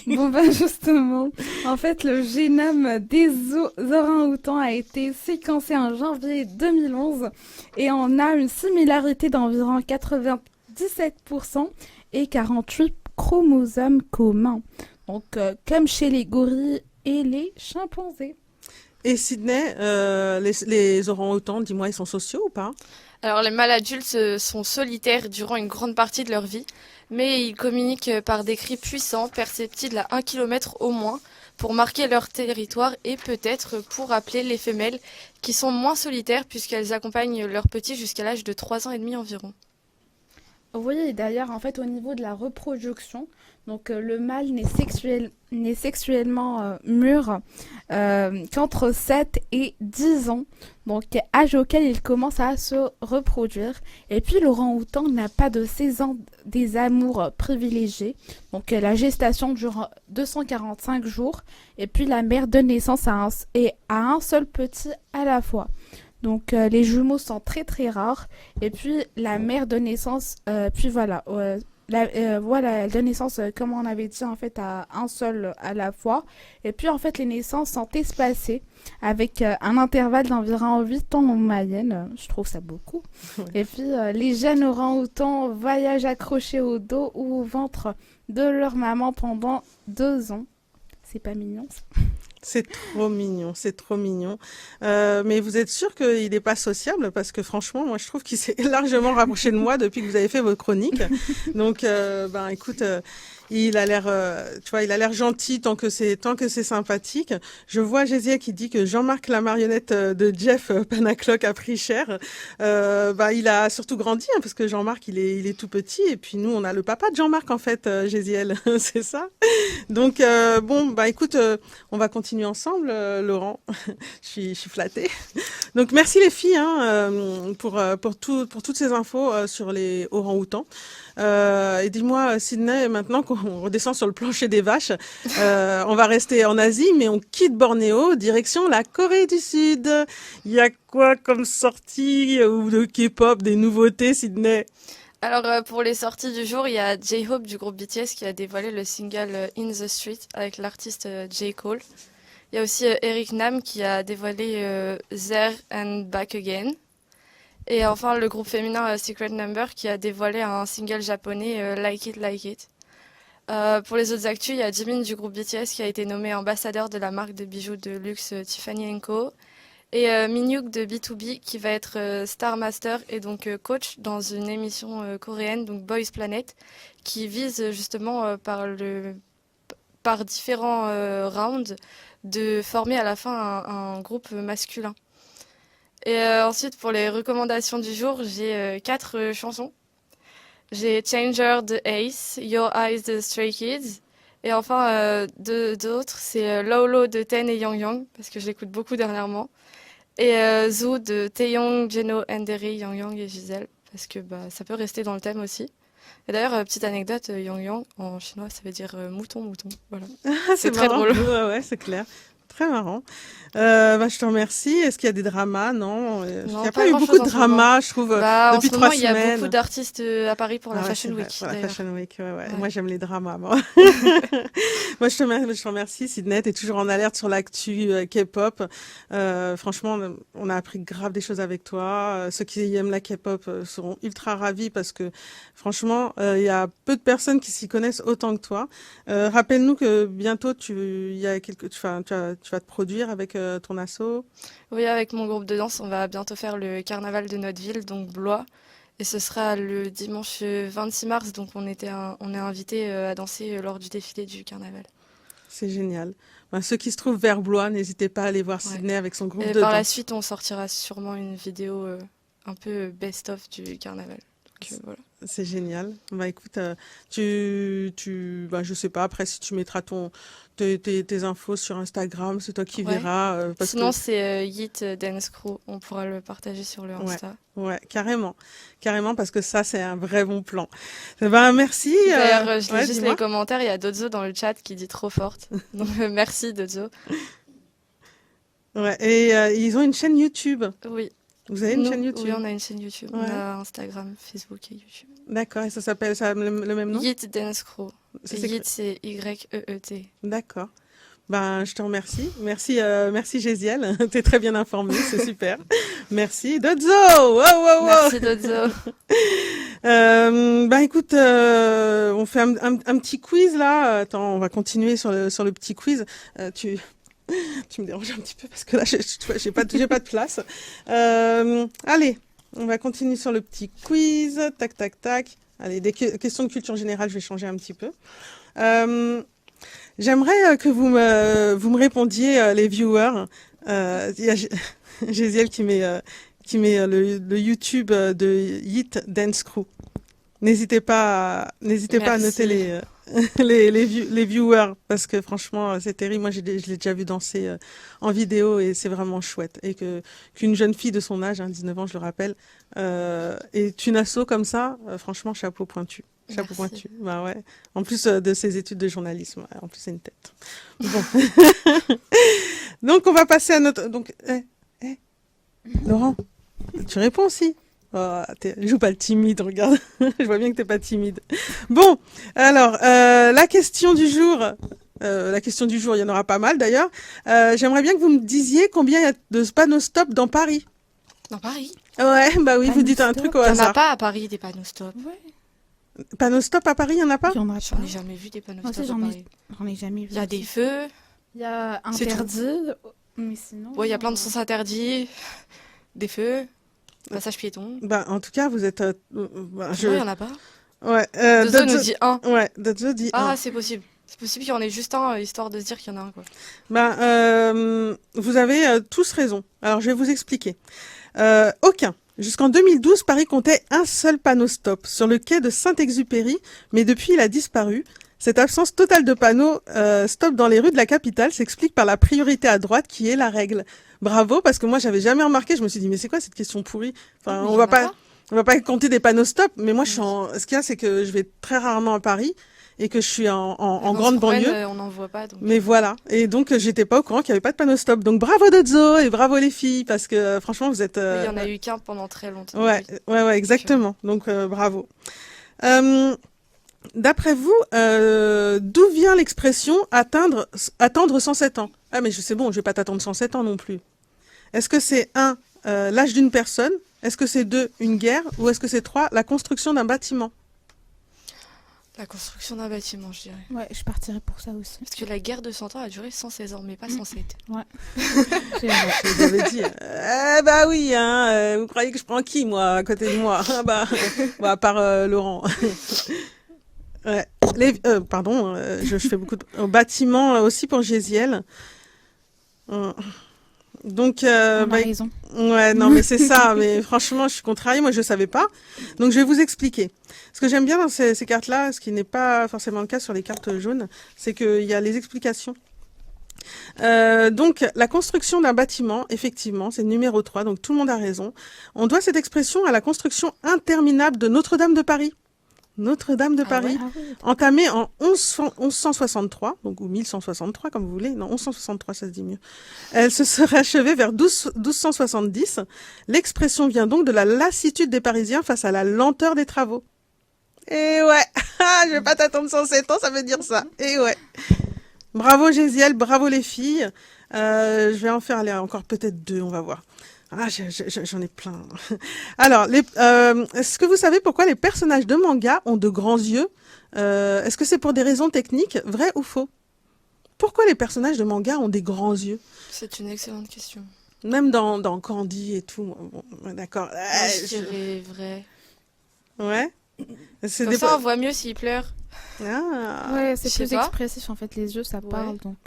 Bon ben justement, en fait le génome des orang-outans a été séquencé en janvier 2011 et on a une similarité d'environ 97% et 48 chromosomes communs. Donc comme chez les gorilles et les chimpanzés. Et Sydney, les orang-outans, dis-moi, ils sont sociaux ou pas? Alors les mâles adultes sont solitaires durant une grande partie de leur vie, mais ils communiquent par des cris puissants, perceptibles à 1 km au moins, pour marquer leur territoire et peut-être pour appeler les femelles, qui sont moins solitaires puisqu'elles accompagnent leurs petits jusqu'à l'âge de 3 ans et demi environ. Oui, et d'ailleurs, en fait, au niveau de la reproduction, donc le mâle n'est sexuellement mûr qu'entre 7 et 10 ans, donc âge auquel il commence à se reproduire. Et puis l'orang-outan n'a pas de saison des amours privilégiés, donc la gestation dure 245 jours, et puis la mère donne naissance à un seul petit à la fois. Donc les jumeaux sont très très rares, et puis la mère donne naissance, puis voilà, voilà, elle donne naissance, comme on avait dit, en fait, à un seul à la fois. Et puis, en fait, les naissances sont espacées avec un intervalle d'environ 8 ans en moyenne. Je trouve ça beaucoup. Ouais. Et puis, les jeunes orang-outans voyagent accrochés au dos ou au ventre de leur maman pendant 2 ans. C'est pas mignon, ça? C'est trop mignon, c'est trop mignon. Mais vous êtes sûr qu'il n'est pas sociable? Parce que franchement, moi, je trouve qu'il s'est largement rapproché de moi depuis que vous avez fait votre chronique. Donc, ben, écoute, il a l'air, tu vois, il a l'air gentil tant que c'est sympathique. Je vois Gésiel qui dit que Jean-Marc la marionnette de Jeff Panacloc a pris cher. Bah, il a surtout grandi, hein, parce que Jean-Marc, il est tout petit. Et puis nous, on a le papa de Jean-Marc, en fait, Gésiel. C'est ça. Donc, bon, bah, écoute, on va continuer ensemble, Laurent. Je suis flattée. Donc, merci les filles, hein, pour toutes ces infos sur les orang-outans. Et dis-moi, Sydney, maintenant qu'on redescend sur le plancher des vaches, on va rester en Asie, mais on quitte Bornéo, direction la Corée du Sud. Il y a quoi comme sortie ou de K-pop, des nouveautés, Sydney? Alors pour les sorties du jour, il y a J-Hope du groupe BTS qui a dévoilé le single In the Street avec l'artiste J. Cole. Il y a aussi Eric Nam qui a dévoilé There and Back Again. Et enfin, le groupe féminin Secret Number qui a dévoilé un single japonais Like It, Like It. Pour les autres actus, il y a Jimin du groupe BTS qui a été nommé ambassadeur de la marque de bijoux de luxe Tiffany & Co. Et Minhyuk de B2B qui va être Star Master et donc coach dans une émission coréenne, donc Boys Planet, qui vise justement par différents rounds de former à la fin un groupe masculin. Et ensuite, pour les recommandations du jour, j'ai 4 chansons. J'ai Changer de Ace, Your Eyes de Stray Kids, Et enfin, d'autres, c'est Lolo de Ten et Yang Yang, parce que je l'écoute beaucoup dernièrement. Et Zoo de Taeyong, Jeno, Enderi, Yang Yang et Gisèle, parce que ça peut rester dans le thème aussi. Et d'ailleurs, petite anecdote, Yang Yang, en chinois, ça veut dire mouton, mouton. Voilà. C'est très marrant. drôle. Ouais, c'est clair. Très marrant. Je te remercie. Est-ce qu'il y a des dramas? Non. Il n'y Non, a pas pas eu beaucoup grand-chose de en ce moment. dramas, je trouve, En depuis ce moment, 3 il y a semaines. beaucoup d'artistes à Paris pour la Ah ouais, Fashion c'est vrai, Week. pour la d'ailleurs. Fashion Week, ouais. Ouais. Moi, j'aime les dramas, moi. Moi, je te remercie, Sydney. T'es toujours en alerte sur l'actu K-pop. Franchement, on a appris grave des choses avec toi. Ceux qui aiment la K-pop seront ultra ravis parce que, franchement, il y a peu de personnes qui s'y connaissent autant que toi. Rappelle-nous que bientôt, tu vas te produire avec ton asso. Oui, avec mon groupe de danse, on va bientôt faire le carnaval de notre ville, donc Blois. Et ce sera le dimanche 26 mars, donc on est invité à danser lors du défilé du carnaval. C'est génial. Ceux qui se trouvent vers Blois, n'hésitez pas à aller voir Ouais. Sydney avec son groupe Et de par la danse. suite, on sortira sûrement une vidéo un peu best-of du carnaval. Donc, voilà. C'est génial. Écoute, je sais pas. Après, si tu mettras tes infos sur Instagram, c'est toi qui Ouais. verras. Parce Sinon, que, c'est Yeet Dance Crew. On pourra le partager sur le Insta. ouais, carrément, parce que ça, c'est un vrai bon plan. Merci. D'ailleurs, je lis ouais, juste dis-moi. les commentaires. Il y a Dodzo dans le chat qui dit trop forte. Donc, merci Dodzo. Ouais, et ils ont une chaîne YouTube. Oui. Vous avez une chaîne YouTube? Oui, on a une chaîne YouTube. On Ouais. a Instagram, Facebook et YouTube. D'accord. Et ça s'appelle le même nom? Yeet Dance Crew. C'est Yeet, c'est Y-E-E-T. D'accord. Je te remercie. Merci Gésiel. T'es très bien informée, c'est super. Merci. Dodzo! Wow. Merci Dodzo. Écoute, on fait un petit quiz là. Attends, on va continuer sur le petit quiz. Tu me déranges un petit peu parce que là, j'ai pas de place. Allez, on va continuer sur le petit quiz. Tac, tac, tac. Allez, des questions de culture générale, je vais changer un petit peu. J'aimerais que vous me répondiez, les viewers. Il y a Gésiel qui met le YouTube de Yeet Dance Crew. N'hésitez pas à noter les viewers parce que franchement c'est terrible. Moi je l'ai déjà vu danser en vidéo et c'est vraiment chouette. Et qu'une jeune fille de son âge, 19 ans je le rappelle, est une asso comme ça, franchement chapeau pointu. Chapeau Merci. pointu. Ouais. En plus de ses études de journalisme. En plus c'est une tête. Bon. Donc on va passer à notre... Donc, Laurent, tu réponds aussi. Oh, joue pas le timide, regarde. Je vois bien que t'es pas timide. Bon, alors, la question du jour, il y en aura pas mal d'ailleurs. J'aimerais bien que vous me disiez combien il y a de panneaux stop dans Paris. Dans Paris? Ouais, bah oui, vous Panneaux dites un stop? truc au Il n'y en a hasard. pas à Paris des panneaux stop. Ouais. Panneaux stop à Paris, il y en a pas? Il y en a J'en pas. ai jamais vu des panneaux Moi stop aussi, à Paris. j'en ai jamais vu. Il y a des aussi. feux. Il y a C'est tout. interdit, mais sinon. Ouais, il y a plein de sens interdits. Des feux. Passage piéton. En tout cas, vous êtes... Non, il n'y en a pas. Ouais, Dozo nous dit un. Ouais, Dozo dit Ah, un. c'est possible. C'est possible qu'il y en ait juste un, histoire de se dire qu'il y en a un, quoi. Vous avez tous raison. Alors, je vais vous expliquer. Aucun. Jusqu'en 2012, Paris comptait un seul panneau stop sur le quai de Saint-Exupéry, mais depuis, il a disparu. Cette absence totale de panneaux stop dans les rues de la capitale s'explique par la priorité à droite qui est la règle. Bravo, parce que moi, j'avais jamais remarqué. Je me suis dit, mais c'est quoi cette question pourrie? Enfin, Mais on il y va en a pas, on va pas compter des panneaux stop, mais moi, Oui. ce qu'il y a, c'est que je vais très rarement à Paris et que je suis en Quand on grande se promène, banlieue. on n'en voit pas. Donc... Mais voilà. Et donc, j'étais pas au courant qu'il y avait pas de panneau stop. Donc, bravo Dodzo et bravo les filles, parce que franchement, vous êtes... Oui, il y en a eu qu'un pendant très longtemps. Ouais, oui. ouais, exactement. Donc, bravo. D'après vous, d'où vient l'expression attendre 107 ans? Ah, mais c'est bon, je vais pas t'attendre 107 ans non plus. Est-ce que c'est 1, l'âge d'une personne? Est-ce que c'est 2, une guerre? Ou est-ce que c'est 3, la construction d'un bâtiment? La construction d'un bâtiment, je dirais. Ouais, je partirais pour ça aussi. Parce que la guerre de 100 ans a duré 116 ans, mais pas 107. Vous avez dit, bah oui, hein, vous croyez que je prends qui, moi, à côté de moi? Ah bah, à part Laurent. Ouais. Pardon, je fais beaucoup de... Bâtiment aussi pour Gésiel. Donc, On a bah, raison. ouais, non, mais c'est ça. Mais franchement, je suis contrariée. Moi, je savais pas. Donc, je vais vous expliquer. Ce que j'aime bien dans ces cartes-là, ce qui n'est pas forcément le cas sur les cartes jaunes, c'est qu'il y a les explications. Donc, la construction d'un bâtiment, effectivement, c'est le numéro 3, donc tout le monde a raison. On doit cette expression à la construction interminable de Notre-Dame de Paris. Notre-Dame de Paris, Ah oui. entamée en 1163, donc, ou 1163, comme vous voulez. Non, 1163, ça se dit mieux. Elle se serait achevée vers 1270. L'expression vient donc de la lassitude des Parisiens face à la lenteur des travaux. Et ouais, je vais pas t'attendre 107 ans, ça veut dire ça. Et ouais. Bravo Gésiel, bravo les filles. Je vais en faire aller encore peut-être 2, on va voir. Ah, j'en ai plein. Alors, est-ce que vous savez pourquoi les personnages de manga ont de grands yeux? Est-ce que c'est pour des raisons techniques, vrai ou faux? Pourquoi les personnages de manga ont des grands yeux? C'est une excellente question. Même dans Candy et tout. Bon, d'accord. Moi, je dirais vrai. Ouais. C'est Comme ça, on voit mieux s'il pleure. Ah. Ouais, c'est je sais plus pas. expressif en fait. Les yeux, ça Ouais. parle. Donc,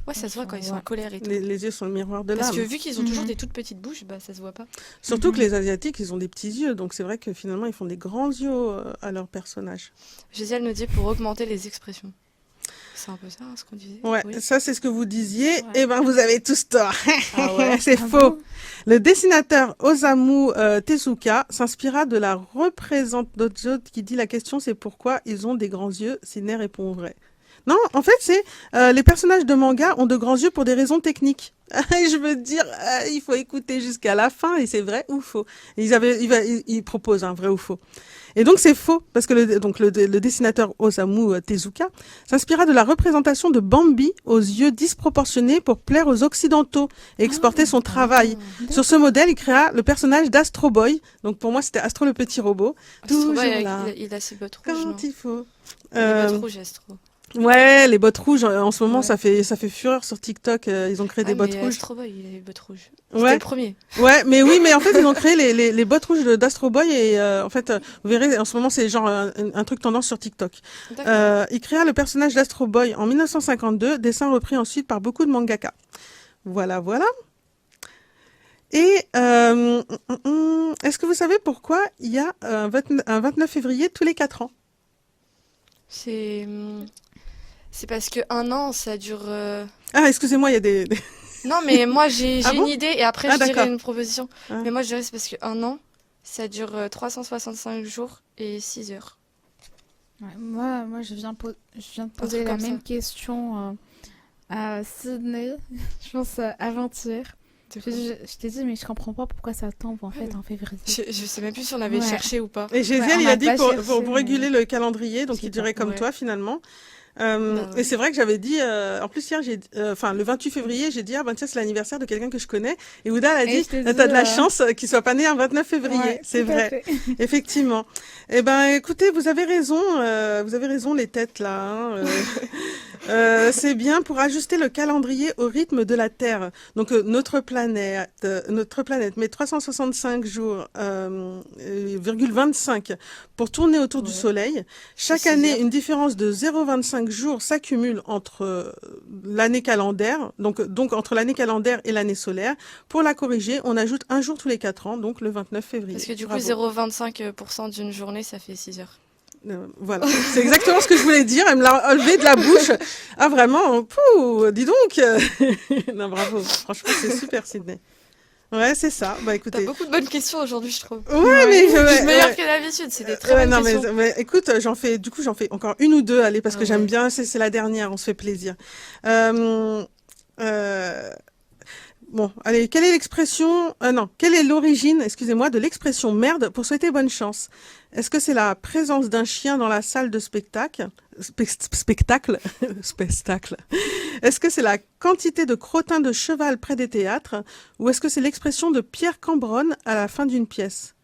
Ouais, ça se voit quand ils sont en ouais. colère et tout. Les yeux sont le miroir de Parce l'âme. que vu qu'ils ont toujours Mhm. des toutes petites bouches, bah ça se voit pas. Surtout Mhm. que les Asiatiques, ils ont des petits yeux. Donc c'est vrai que finalement, ils font des grands yeux à leurs personnages. Gésiel nous dit pour augmenter les expressions. C'est un peu ça, hein, ce qu'on disait. Ouais, Oui. ça c'est ce que vous disiez. Ouais. Eh ben, vous avez tous tort. Ah ouais. C'est Ah faux. bon. Le dessinateur Osamu Tezuka s'inspira de la représentation qui dit la question c'est pourquoi ils ont des grands yeux. Sidney répond vrai. Non, en fait, c'est les personnages de manga ont de grands yeux pour des raisons techniques. Je veux dire, il faut écouter jusqu'à la fin et c'est vrai ou faux. Et ils proposent un vrai ou faux. Et donc c'est faux parce que le dessinateur Osamu Tezuka s'inspira de la représentation de Bambi aux yeux disproportionnés pour plaire aux occidentaux et exporter son travail. Ah. Sur ce modèle, il créa le personnage d'Astro Boy. Donc pour moi, c'était Astro le petit robot. Astro, Toujours ouais, là. il a ses bottes rouges, non Quand il faut. Les bottes rouges, Astro. Ouais, les bottes rouges, en ce moment, Ouais. ça fait fureur sur TikTok. Ils ont créé des Ah, bottes mais rouges. Astro Boy, il a les bottes rouges. C'était Ouais. le premier. Ouais, mais oui, mais en fait, ils ont créé les bottes rouges d'Astro Boy et en fait, vous verrez, en ce moment, c'est genre un truc tendance sur TikTok. D'accord. Il créa le personnage d'Astro Boy en 1952, dessin repris ensuite par beaucoup de mangaka. Voilà, voilà. Et est-ce que vous savez pourquoi il y a un 29 février tous les 4 ans? C'est parce que un an, ça dure. Ah, excusez-moi, il y a des... Non, mais moi j'ai Ah j'ai bon une idée et après Ah, je dirai d'accord. une proposition. Ah. Mais moi je dirais c'est parce que un an, ça dure 365 jours et 6 heures. Ouais, moi je viens de truc poser la comme même ça. question à Sydney, je pense avant-hier. Je t'ai dit, mais je comprends pas pourquoi ça tombe en fait en février. Je sais même plus si on avait Ouais. cherché ou pas. Et Gésiel, Ouais, on il a a dit pas pour cherché, réguler le calendrier, donc Je sais il dirait pas. comme Ouais. toi finalement. Bah ouais. Et c'est vrai que j'avais dit, en plus hier, le 28 février, j'ai dit, ah ben tiens, c'est l'anniversaire de quelqu'un que je connais. Et Ouda a Et dit, je t'ai t'as dit, de la chance qu'il soit pas né un 29 février. Ouais, C'est tout à vrai, fait. effectivement. Eh ben, écoutez, vous avez raison les têtes là. Hein, c'est bien pour ajuster le calendrier au rythme de la Terre. Donc notre planète met 365 jours, 25 pour tourner autour du Ouais. Soleil. Chaque C'est année, heures. une différence de 0,25 jours s'accumule entre l'année calendaire, donc entre l'année calendaire et l'année solaire. Pour la corriger, on ajoute un jour tous les 4 ans, donc le 29 février. Parce que du coup Bravo. 0,25% d'une journée, ça fait 6 heures. Voilà, c'est exactement ce que je voulais dire. Elle me l'a enlevé de la bouche. Ah vraiment, pouh, dis donc. Non, bravo. Franchement, c'est super, Sydney. Ouais, c'est ça. Bah T'as écoutez. beaucoup de bonnes questions aujourd'hui, je trouve. Ouais, mais Je suis meilleure ouais. que d'habitude, c'est des très Ouais, bonnes non, questions. mais écoute, j'en fais encore une ou deux, allez, parce que Ah j'aime ouais. bien, c'est la dernière, on se fait plaisir. Bon, allez, quelle est l'expression, quelle est l'origine, excusez-moi, de l'expression merde pour souhaiter bonne chance? Est-ce que c'est la présence d'un chien dans la salle de spectacle? Spectacle? Spectacle. Est-ce que c'est la quantité de crottins de cheval près des théâtres? Ou est-ce que c'est l'expression de Pierre Cambronne à la fin d'une pièce?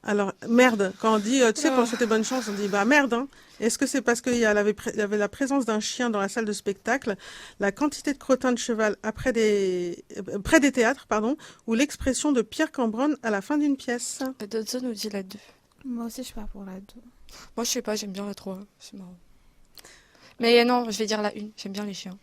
Alors, merde, quand on dit, tu sais, pour souhaiter bonne chance, on dit, bah merde, hein. Est-ce que c'est parce qu'il y avait la présence d'un chien dans la salle de spectacle, la quantité de crottins de cheval près des théâtres, pardon, ou l'expression de Pierre Cambronne à la fin d'une pièce? Dodson nous dit la 2. Moi aussi je suis pas pour la 2. Moi, je sais pas, j'aime bien la 3. C'est marrant. Mais non, je vais dire la 1. J'aime bien les chiens.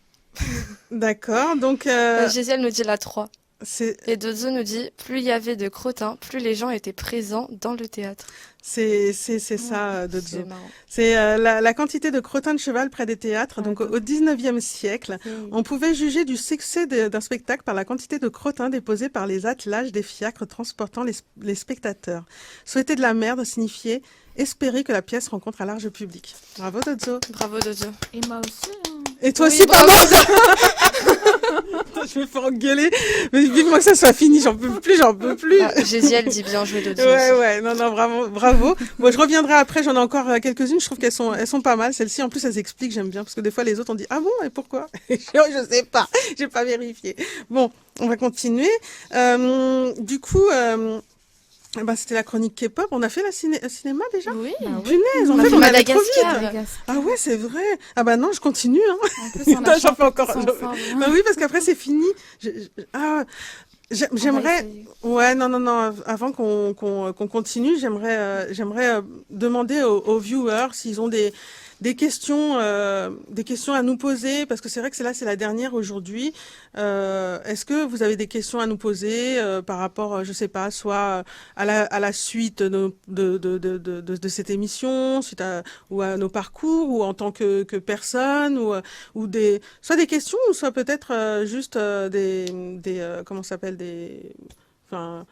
D'accord, donc Gisèle nous dit la 3. c'est Et Dozo nous dit plus il y avait de crottins, plus les gens étaient présents dans le théâtre. c'est ça, C'est Dodzo. marrant. C'est la quantité de crottins de cheval près des théâtres. Donc au 19e siècle, on pouvait juger du succès d'un spectacle par la quantité de crottins déposés par les attelages des fiacres transportant les spectateurs. Souhaiter de la merde signifiait espérer que la pièce rencontre un large public. Bravo Dodzo. Bravo Dozo. Et moi aussi, hein. Et toi Oui, aussi, bravo. pardon. Je me fais engueuler. Mais vivement que ça soit fini, j'en peux plus, j'en peux plus. Ah, Gésiel dit bien joué Dozo. Ouais, aussi. ouais, non, non, bravo, bravo. Bon, je reviendrai après, j'en ai encore quelques-unes, je trouve elles sont pas mal. Celles-ci, en plus, elles expliquent, j'aime bien, parce que des fois, les autres, on dit, ah bon, et pourquoi? Je sais pas, j'ai pas vérifié. Bon, on va continuer. Du coup, c'était la chronique K-pop. On a fait cinéma déjà? Oui. Bah oui. Punaise, On a en fait, fait on allait trop vite. Madagascar. Ah ouais, c'est vrai. Ah bah non, je continue, hein. En plus, on Putain, a j'en fais chanté encore. tous ensemble, hein. Bah oui, parce qu'après, c'est fini. On va J'aimerais. essayer. Ouais, non. Avant qu'on continue, j'aimerais demander aux viewers s'ils ont des questions à nous poser, parce que c'est vrai que c'est la dernière aujourd'hui. Est-ce que vous avez des questions à nous poser par rapport, je sais pas, soit à la suite de cette émission, ou à nos parcours, ou en tant que personne, ou soit des questions, ou soit peut-être juste comment ça s'appelle, enfin,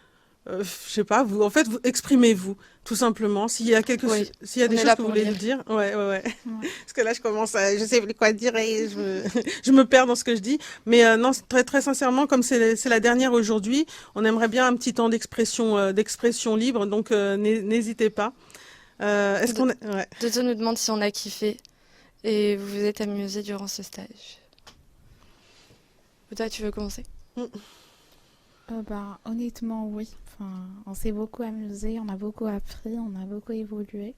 je sais pas, vous exprimez-vous, tout simplement. S'il y a Oui, s'il y a on des est choses là que vous pour voulez lire. nous dire. Ouais. Ouais. Parce que là, je sais plus quoi dire et je me perds dans ce que je dis. Mais non, très, très sincèrement, comme c'est la dernière aujourd'hui, on aimerait bien un petit temps d'expression libre, donc n'hésitez pas. Est-ce qu'on ouais. Dozo nous demande si on a kiffé et vous vous êtes amusé durant ce stage. Toi, tu veux commencer? Honnêtement, oui. Enfin, on s'est beaucoup amusé, on a beaucoup appris, on a beaucoup évolué.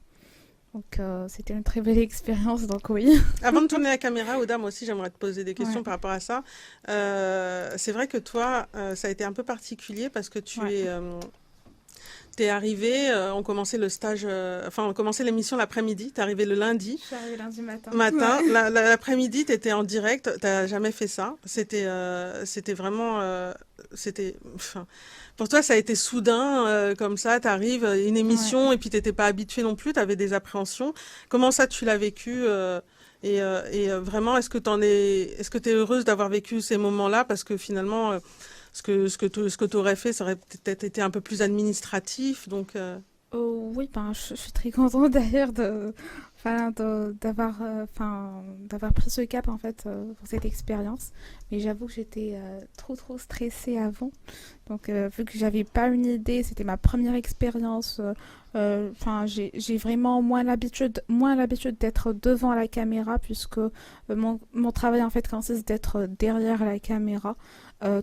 Donc, c'était une très belle expérience, donc oui. Avant de tourner la caméra, Oda, moi aussi, j'aimerais te poser des questions Ouais. par rapport à ça. C'est vrai que toi, ça a été un peu particulier parce que t'es arrivé, on commençait le stage, on commençait l'émission l'après-midi, t'es arrivé le lundi. Je suis arrivée lundi matin. Matin, Ouais. l'après-midi, t'étais en direct, t'as jamais fait ça. C'était vraiment, pour toi, ça a été soudain, comme ça, t'arrives, une émission, et puis t'étais pas habitué non plus, t'avais des appréhensions. Comment ça, tu l'as vécu, vraiment, est-ce que t'es heureuse d'avoir vécu ces moments-là, parce que finalement, ce que t'aurais fait, ça aurait peut-être été un peu plus administratif, donc. Oui, je suis très contente d'ailleurs d'avoir pris ce cap en fait pour cette expérience. Mais j'avoue que j'étais trop stressée avant. Donc vu que j'avais pas une idée, c'était ma première expérience. J'ai vraiment moins l'habitude d'être devant la caméra puisque mon travail en fait consiste d'être derrière la caméra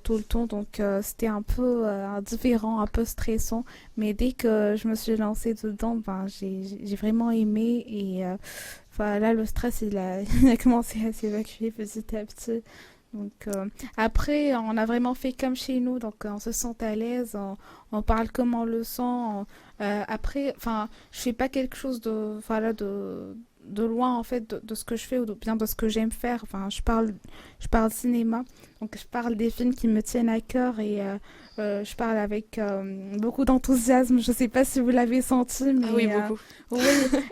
tout le temps. Donc c'était un peu différent, un peu stressant. Mais dès que je me suis lancée dedans, j'ai vraiment aimé et là le stress il a commencé à s'évacuer petit à petit. Donc après on a vraiment fait comme chez nous, donc on se sent à l'aise, on parle comme on le sent. Après, je fais pas quelque chose de loin en fait de ce que je fais ou bien de ce que j'aime faire. Je parle cinéma, donc je parle des films qui me tiennent à cœur et je parle avec beaucoup d'enthousiasme. Je sais pas si vous l'avez senti, mais Ah oui, beaucoup. oui,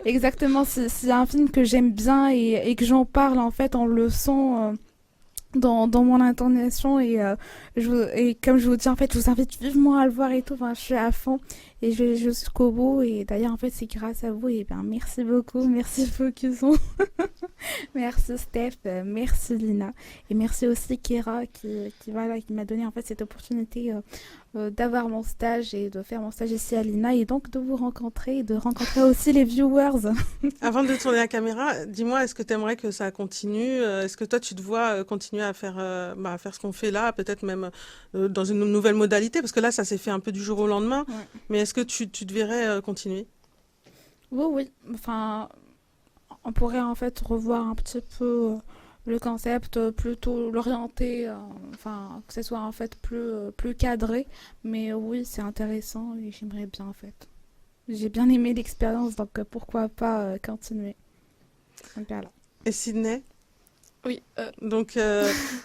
exactement. S'il y a un film que j'aime bien et que j'en parle, en fait, on le sent dans mon intonation et comme je vous dis, en fait, je vous invite vivement à le voir et tout. Je suis à fond et je vais jusqu'au bout. Et d'ailleurs, en fait, c'est grâce à vous. Et merci beaucoup. Merci Focuson. Merci Steph. Merci Lina. Et merci aussi Kera qui m'a donné en fait cette opportunité d'avoir mon stage et de faire mon stage ici à Lina et donc de vous rencontrer et de rencontrer aussi les viewers. Avant de tourner la caméra, dis-moi, est-ce que tu aimerais que ça continue? Est-ce que toi, tu te vois continuer à faire ce qu'on fait là, peut-être même dans une nouvelle modalité? Parce que là, ça s'est fait un peu du jour au lendemain. Ouais. Mais est-ce que tu te verrais continuer? Oui. On pourrait en fait revoir un petit peu le concept, plutôt l'orienter, que ce soit en fait plus cadré. Mais oui, c'est intéressant et j'aimerais bien en fait. J'ai bien aimé l'expérience, donc pourquoi pas continuer. Donc, voilà. Et Sydney? Oui, Donc,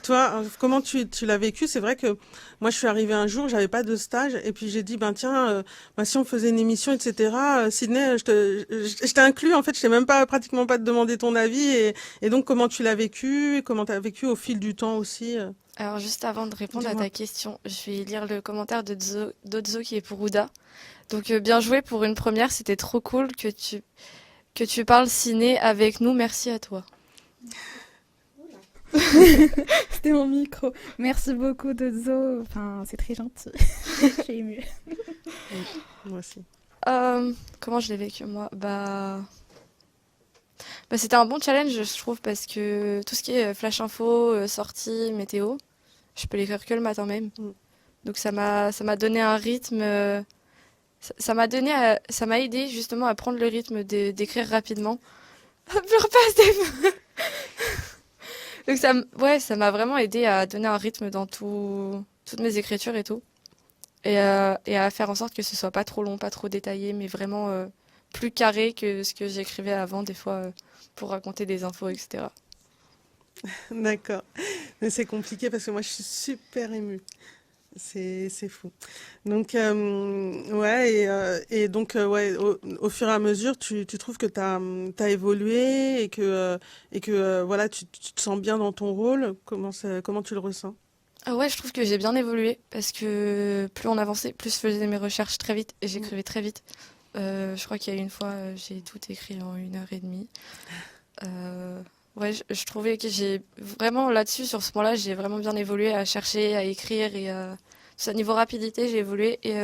toi, comment tu l'as vécu? C'est vrai que moi, je suis arrivée un jour, j'avais pas de stage, et puis j'ai dit, ben tiens, ben, si on faisait une émission, etc. Sydney, je t'ai inclus, en fait, je t'ai même pas pratiquement pas demandé ton avis, et donc comment tu l'as vécu, et comment tu as vécu au fil du temps aussi. alors juste avant de répondre à Dis-moi. ta question, je vais lire le commentaire de d'Odzo qui est pour Ouda. Donc bien joué pour une première, c'était trop cool que tu parles ciné avec nous, merci à toi. C'était mon micro. Merci beaucoup, Dozo. Enfin, c'est très gentil. Je suis émue. Moi aussi. Comment je l'ai vécu moi? Bah, c'était un bon challenge, je trouve, parce que tout ce qui est flash info, sortie, météo, je peux l'écrire que le matin même. Mm. Donc ça m'a donné un rythme. Ça m'a aidé justement à prendre le rythme d'écrire rapidement. Pleure pas, Steph. Donc ça m'a vraiment aidé à donner un rythme dans toutes mes écritures et tout. Et à faire en sorte que ce soit pas trop long, pas trop détaillé, mais vraiment plus carré que ce que j'écrivais avant, des fois, pour raconter des infos, etc. D'accord. Mais c'est compliqué parce que moi, je suis super émue. C'est fou. Donc, ouais, et donc, ouais, au fur et à mesure, tu trouves que tu as évolué et que voilà, tu te sens bien dans ton rôle. Comment tu le ressens? Ah ouais, je trouve que j'ai bien évolué parce que plus on avançait, plus je faisais mes recherches très vite et j'écrivais très vite. Je crois qu'il y a une fois, j'ai tout écrit en 1 heure et demie. Ouais, je trouvais que j'ai vraiment là-dessus, sur ce point-là, j'ai vraiment bien évolué à chercher, à écrire et à niveau rapidité, j'ai évolué et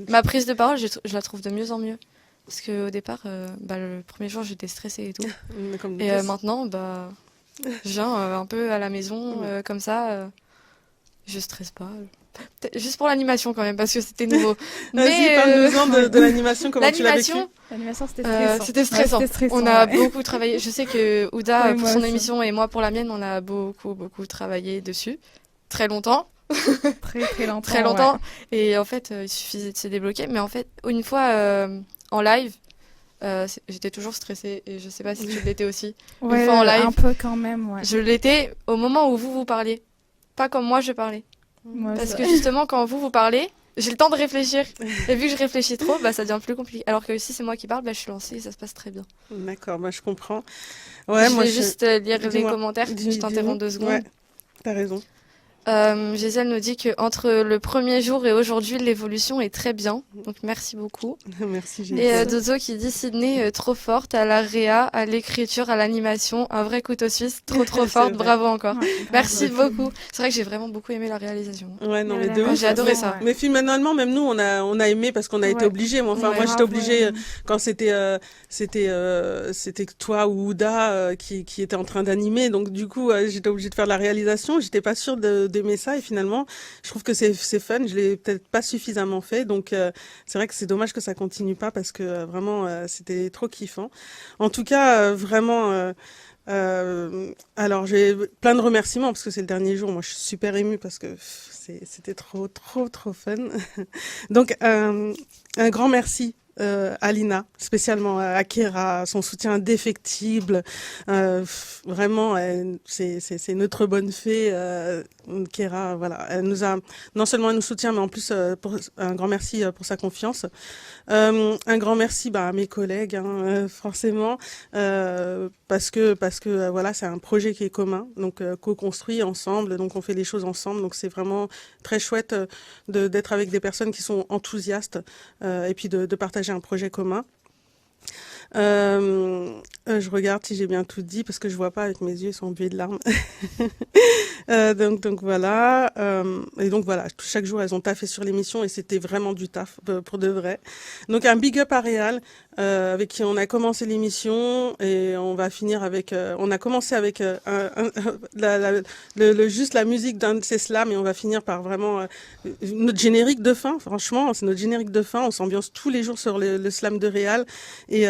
ma prise de parole, je la trouve de mieux en mieux. Parce qu'au départ, le premier jour, j'étais stressée et tout. Comme Et tous. maintenant, je viens un peu à la maison, comme ça, je stresse pas. Peut-être juste pour l'animation quand même, parce que c'était nouveau. Vas-y, parle-nous-en de l'animation, comment tu l'as vécu? L'animation, c'était stressant. C'était stressant. Ouais, c'était stressant, On a ouais. beaucoup travaillé. Je sais que Ouda, Ouais, pour moi son aussi. émission, et moi pour la mienne, on a beaucoup, beaucoup travaillé dessus. Très longtemps. Très, très longtemps. Très longtemps. Et en fait, il suffisait de se débloquer. Mais en fait, une fois en live, j'étais toujours stressée. Et je sais pas si tu l'étais aussi. Ouais, Une fois en live, un peu quand même, ouais. je l'étais au moment où vous parliez. Pas comme moi, je parlais. Moi, Parce ça- que justement, quand vous parlez, j'ai le temps de réfléchir. Et vu que je réfléchis trop, ça devient plus compliqué. Alors que si c'est moi qui parle, je suis lancée et ça se passe très bien. D'accord, bah, je comprends. Ouais, Je moi, vais juste lire les Dis-moi. commentaires. Je Dis-nous. t'interromps 2 secondes. Ouais, t'as raison. Gisèle nous dit qu'entre le premier jour et aujourd'hui, l'évolution est très bien. Donc merci beaucoup. Merci, Et Génial. Dozo qui dit Sydney, trop forte à la réa, à l'écriture, à l'animation. Un vrai couteau suisse, trop C'est forte. vrai. Bravo encore. Ouais, Merci bravo. beaucoup. C'est vrai que j'ai vraiment beaucoup aimé la réalisation. Ouais, non, Ouais, mais la de ouf. J'ai adoré réalisation, ça. ouais. Mais finalement, même nous, on a aimé parce qu'on a été Ouais. obligés. Moi, enfin, Ouais. moi, j'étais Grave, obligée ouais. quand c'était toi ou Ouda qui était en train d'animer. Donc, du coup, j'étais obligée de faire la réalisation. J'étais pas sûre d'aimer ça. Et finalement, je trouve que c'est fun. Je l'ai peut-être pas suffisamment fait. Donc, c'est vrai que c'est dommage que ça continue pas parce que vraiment, c'était trop kiffant. En tout cas, vraiment. Alors j'ai plein de remerciements parce que c'est le dernier jour. Moi, je suis super émue parce que c'était trop fun. Donc un grand merci à Lina, spécialement à Kéra, son soutien indéfectible. Vraiment, c'est notre bonne fée. Kéra, voilà, elle nous a non seulement elle nous soutient, mais en plus un grand merci pour sa confiance. Un grand merci à mes collègues, forcément, parce que voilà, c'est un projet qui est commun, donc co-construit ensemble, donc on fait les choses ensemble, donc c'est vraiment très chouette d'être avec des personnes qui sont enthousiastes et puis de partager un projet commun. Je regarde si j'ai bien tout dit parce que je vois pas avec mes yeux, ils sont embués de larmes. Donc voilà. Et donc voilà, chaque jour elles ont taffé sur l'émission et c'était vraiment du taf pour de vrai. Donc un big up à Réal avec qui on a commencé l'émission et on va finir avec. On a commencé avec juste la musique d'un de ces slams et on va finir par vraiment notre générique de fin. Franchement, c'est notre générique de fin. On s'ambiance tous les jours sur le slam de Réal et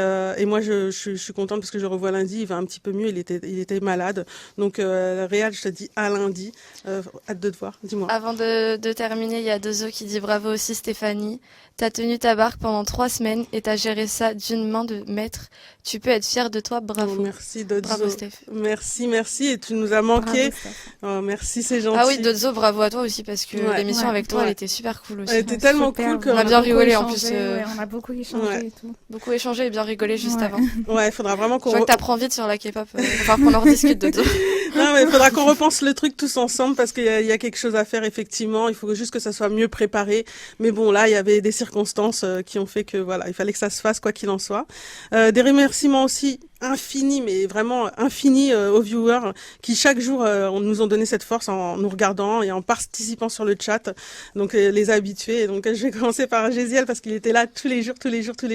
moi je suis contente parce que je le revois lundi. Il va un petit peu mieux. Il était malade. Donc Réal, je te dis à lundi. lundi. Hâte de te voir, dis-moi. Avant de terminer, il y a Dozo qui dit bravo aussi Stéphanie. T'as tenu ta barque pendant 3 semaines et t'as géré ça d'une main de maître. Tu peux être fière de toi, bravo. Oh, merci Dodzo. Bravo Steph. Merci et tu nous as manqué. Bravo, Steph. Oh, merci, c'est gentil. Ah oui, Dozo, bravo à toi aussi parce que Ouais. l'émission Ouais. avec toi, Ouais. elle était super cool aussi. Elle était tellement Super, cool qu'on On a bien beaucoup rigolé, en échangé, plus, ouais, on a beaucoup échangé Ouais. et tout. Beaucoup échangé et bien rigolé juste Ouais. avant. Ouais, il faudra vraiment Je qu'on vois que t'apprends vite sur la K-pop. Enfin, qu'on en rediscute de Dozo. Non, mais il faudra qu'on repense le truc tous ensemble parce qu'il y a quelque chose à faire, effectivement. Il faut juste que ça soit mieux préparé. Mais bon, là, il y avait des circonstances qui ont fait que, voilà, il fallait que ça se fasse, quoi qu'il en soit. Des remerciements aussi infinis, mais vraiment infinis aux viewers qui, chaque jour, nous ont donné cette force en nous regardant et en participant sur le chat. Donc, les habitués. Donc, je vais commencer par Géziel parce qu'il était là tous les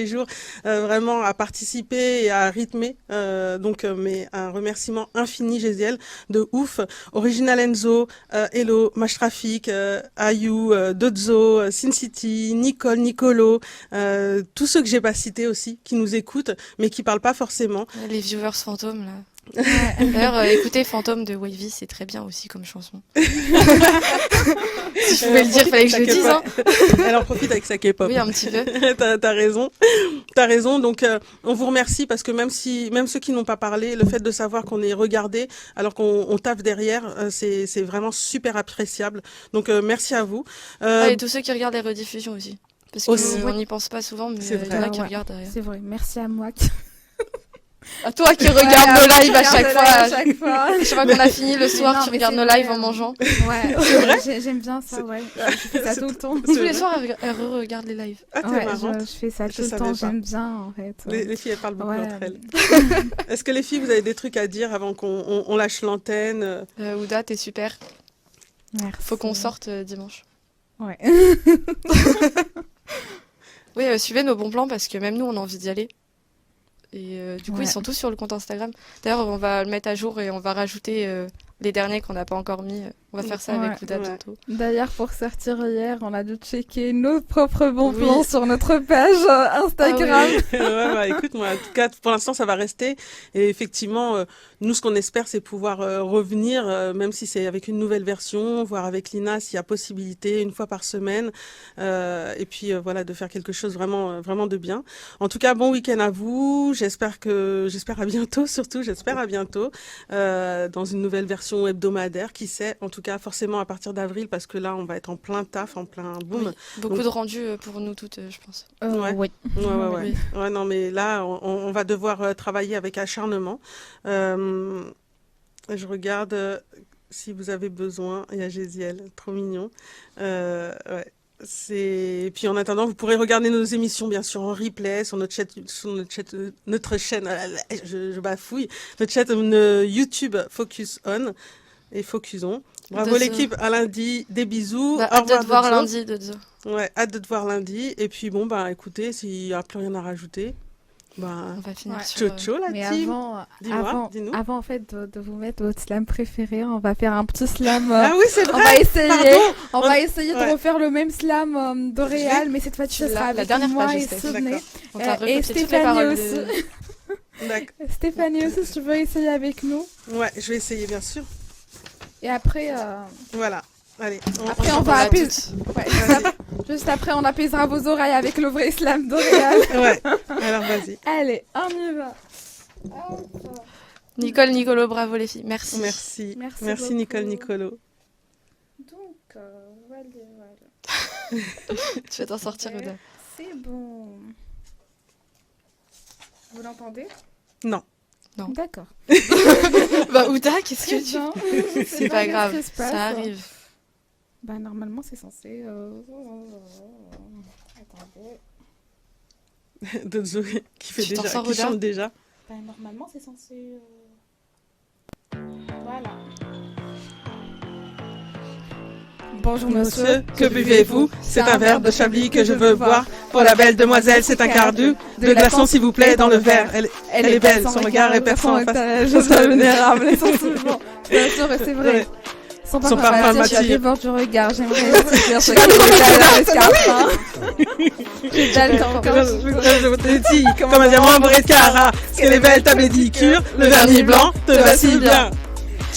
jours, vraiment à participer et à rythmer. Mais un remerciement infini, Géziel, de ouf. Original Enzo, Hello, Mashtrafik, Ayu, Dodzo, Sin City, Nicole, Nicolo, tous ceux que j'ai pas cités aussi, qui nous écoutent, mais qui parlent pas forcément. Les viewers fantômes, là. D'ailleurs, écoutez Fantôme de Wavy, c'est très bien aussi comme chanson. Si je pouvais le dire, fallait que je le dise. Hein. Elle en profite avec sa K-pop. Oui, un petit peu. T'as raison. Donc, on vous remercie parce que même ceux qui n'ont pas parlé, le fait de savoir qu'on est regardé alors qu'on taffe derrière, c'est vraiment super appréciable. Donc, merci à vous. Et tous ceux qui regardent les rediffusions aussi. Parce Aussi. qu'on n'y pense pas souvent, mais C'est il y vrai. en a qui Ouais. regardent derrière. C'est vrai, merci à moi. À toi qui regardes nos lives à chaque fois. À chaque fois. Je sais pas qu'on a fini le soir, Non, tu mais regardes c'est nos vrai, lives en mangeant. Ouais, j'aime bien ça, ouais. Je fais ça tout le temps. Tous les soirs, elle re-regarde les lives. Ah, t'es Ouais, marrante. je fais ça Je tout le savais temps, pas. j'aime bien en fait. Ouais. Les filles, elles parlent beaucoup Ouais. entre elles. Est-ce que les filles, vous avez des trucs à dire avant qu'on lâche l'antenne? Ouda, t'es super. Merci. Faut qu'on sorte dimanche. Ouais. Oui, suivez nos bons plans parce que même nous, on a envie d'y aller. Et du coup, Ouais. ils sont tous sur le compte Instagram. D'ailleurs, on va le mettre à jour et on va rajouter les derniers qu'on n'a pas encore mis. On va faire ça Ouais. avec Ouda Ouais. bientôt. D'ailleurs, pour sortir hier, on a dû checker nos propres bons Oui. plans sur notre page Instagram. Ouais, écoute, moi, en tout cas, pour l'instant, ça va rester. Et effectivement, nous, ce qu'on espère, c'est pouvoir revenir, même si c'est avec une nouvelle version, voir avec Lina s'il y a possibilité, une fois par semaine. Et puis, voilà, de faire quelque chose vraiment de bien. En tout cas, bon week-end à vous. J'espère à bientôt, surtout. J'espère à bientôt, dans une nouvelle version hebdomadaire. Qui sait, en tout cas, forcément à partir d'avril, parce que là, on va être en plein taf, en plein boom. Oui. Beaucoup Donc- de rendus pour nous toutes, je pense. Ouais. Oui. Ouais. Oui. Ouais, non, mais là, on va devoir travailler avec acharnement. Je regarde si vous avez besoin. Il y a Géziel, trop mignon. Ouais. Puis en attendant, vous pourrez regarder nos émissions, bien sûr, en replay sur notre chaîne, je bafouille, notre chaîne YouTube Focus On et Focus On. Bravo Dodzo. l'équipe, à lundi, des bisous. Bah, Au hâte de revoir, te voir Dodzo. lundi, Dodzo. Ouais, hâte de te voir lundi. Et puis bon, bah écoutez, s'il n'y a plus rien à rajouter, bah On va finir Ouais. sur... ciao la Mais team. avant, Dis-nous. avant en fait de vous mettre votre slam préféré, on va faire un petit slam. Ah oui, c'est On vrai. va essayer, Pardon. va essayer Ouais. de refaire le même slam de Réal, mais cette fois-ci, Tu ce sera l'as, la avec dernière moi page, et Steph. Sydney. D'accord. On t'a Et recopié toutes les Stéphanie paroles aussi. D'accord. Stéphanie aussi, si tu veux essayer avec nous. Ouais, je vais essayer, bien sûr. Et après, Voilà. Allez. après on s'en va va apaiser. toutes. Ouais, juste après, on apaisera vos oreilles avec le vrai slam de Réal. Ouais. Alors vas-y. Allez, on y va. Hop. Nicole, Nicolo, bravo les filles. Merci. Merci. Merci Merci beaucoup. Nicole, Nicolo. Donc, voilà. Tu vas t'en sortir, Ouais, Ouda. c'est bon. Vous l'entendez? Non. Non. D'accord. Bah, Ouda, qu'est-ce Très que tu... bien. C'est pas grave, qu'est-ce qui se passe. ça arrive. Bah, normalement, c'est censé... Attendez. Dodzo qui fait Tu t'en déjà, sors, qui Ouda chante déjà. Bah, normalement, c'est censé... Voilà. Bonjour, Monsieur, que buvez-vous? C'est un verre de Chablis que je veux boire. Pour la belle demoiselle, c'est un quart de glaçon, s'il vous plaît, dans le verre. Elle est belle, son regard est perçant en face. Je suis vulnérable et sensiblement. Bien sûr, et c'est vrai. Son parfum parfum m'attire. m'attire. Déborde du regard, j'aimerais te dire ce que je belle ton corps. Je te dis, comme un diamant bourré de cara. Parce qu'elle est belle ta pédicure, le vernis blanc te va si bien.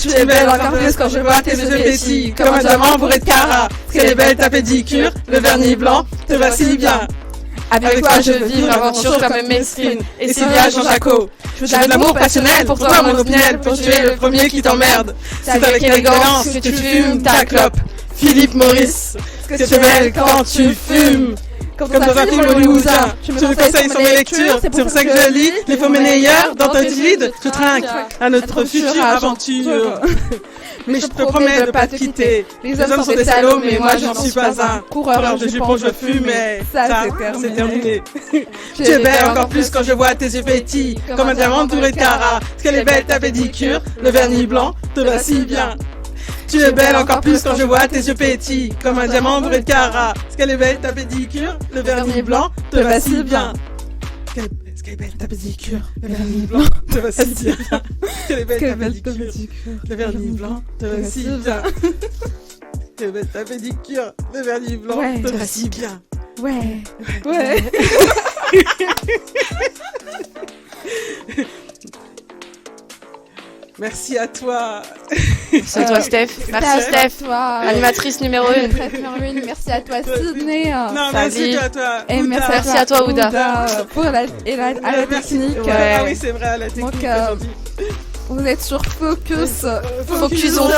Tu es belle encore plus quand je vois tes yeux petits, comme un diamant bourré de cara. Qu'elle est belle ta pédicure, le vernis blanc te va si bien. Avec toi je veux vivre l'aventure comme une mesrine, et Sylvia Jean-Jaco. Je veux de l'amour passionnel, pour toi mon opinel, pour tuer le premier qui t'emmerde. C'est avec élégance que tu fumes ta clope. Philippe Maurice, que tu es belle quand tu fumes. Comme dans un film hollywoodien, tu me conseilles sur mes lectures, c'est pour ça que je lis les faux meilleurs dans ton vide, je trinque à notre future aventure. Mais je te promets de pas te quitter. Les hommes sont des salauds, mais moi je n'en suis pas un. Coureur de jupons, je fume, mais ça c'est terminé. Tu es belle encore plus quand je vois tes yeux petits, comme un diamant entouré de cara. Parce qu'elle est belle ta pédicure, le vernis blanc te va si bien. Tu es belle encore plus quand je vois tes yeux petits, comme un diamant bourré de cara. Parce qu'elle est belle ta pédicure, le vernis blanc te va si bien. Est-ce qu'elle est belle ta pédicure, le vernis blanc te va si bien. Qu'elle est belle ta pédicure, le vernis blanc te va si bien. Qu'elle est belle ta pédicure, le vernis blanc te va si bien. Ouais. Ouais. Merci à toi. C'est toi, Steph. Merci, Steph. Toi. Animatrice numéro 1. Merci à toi, Sydney. Non, merci à toi. Et Merci à toi, Ouda. Pour la technique. Ouais. Ah oui, c'est vrai, à la technique. Donc, vous êtes sur Focus. Focusons.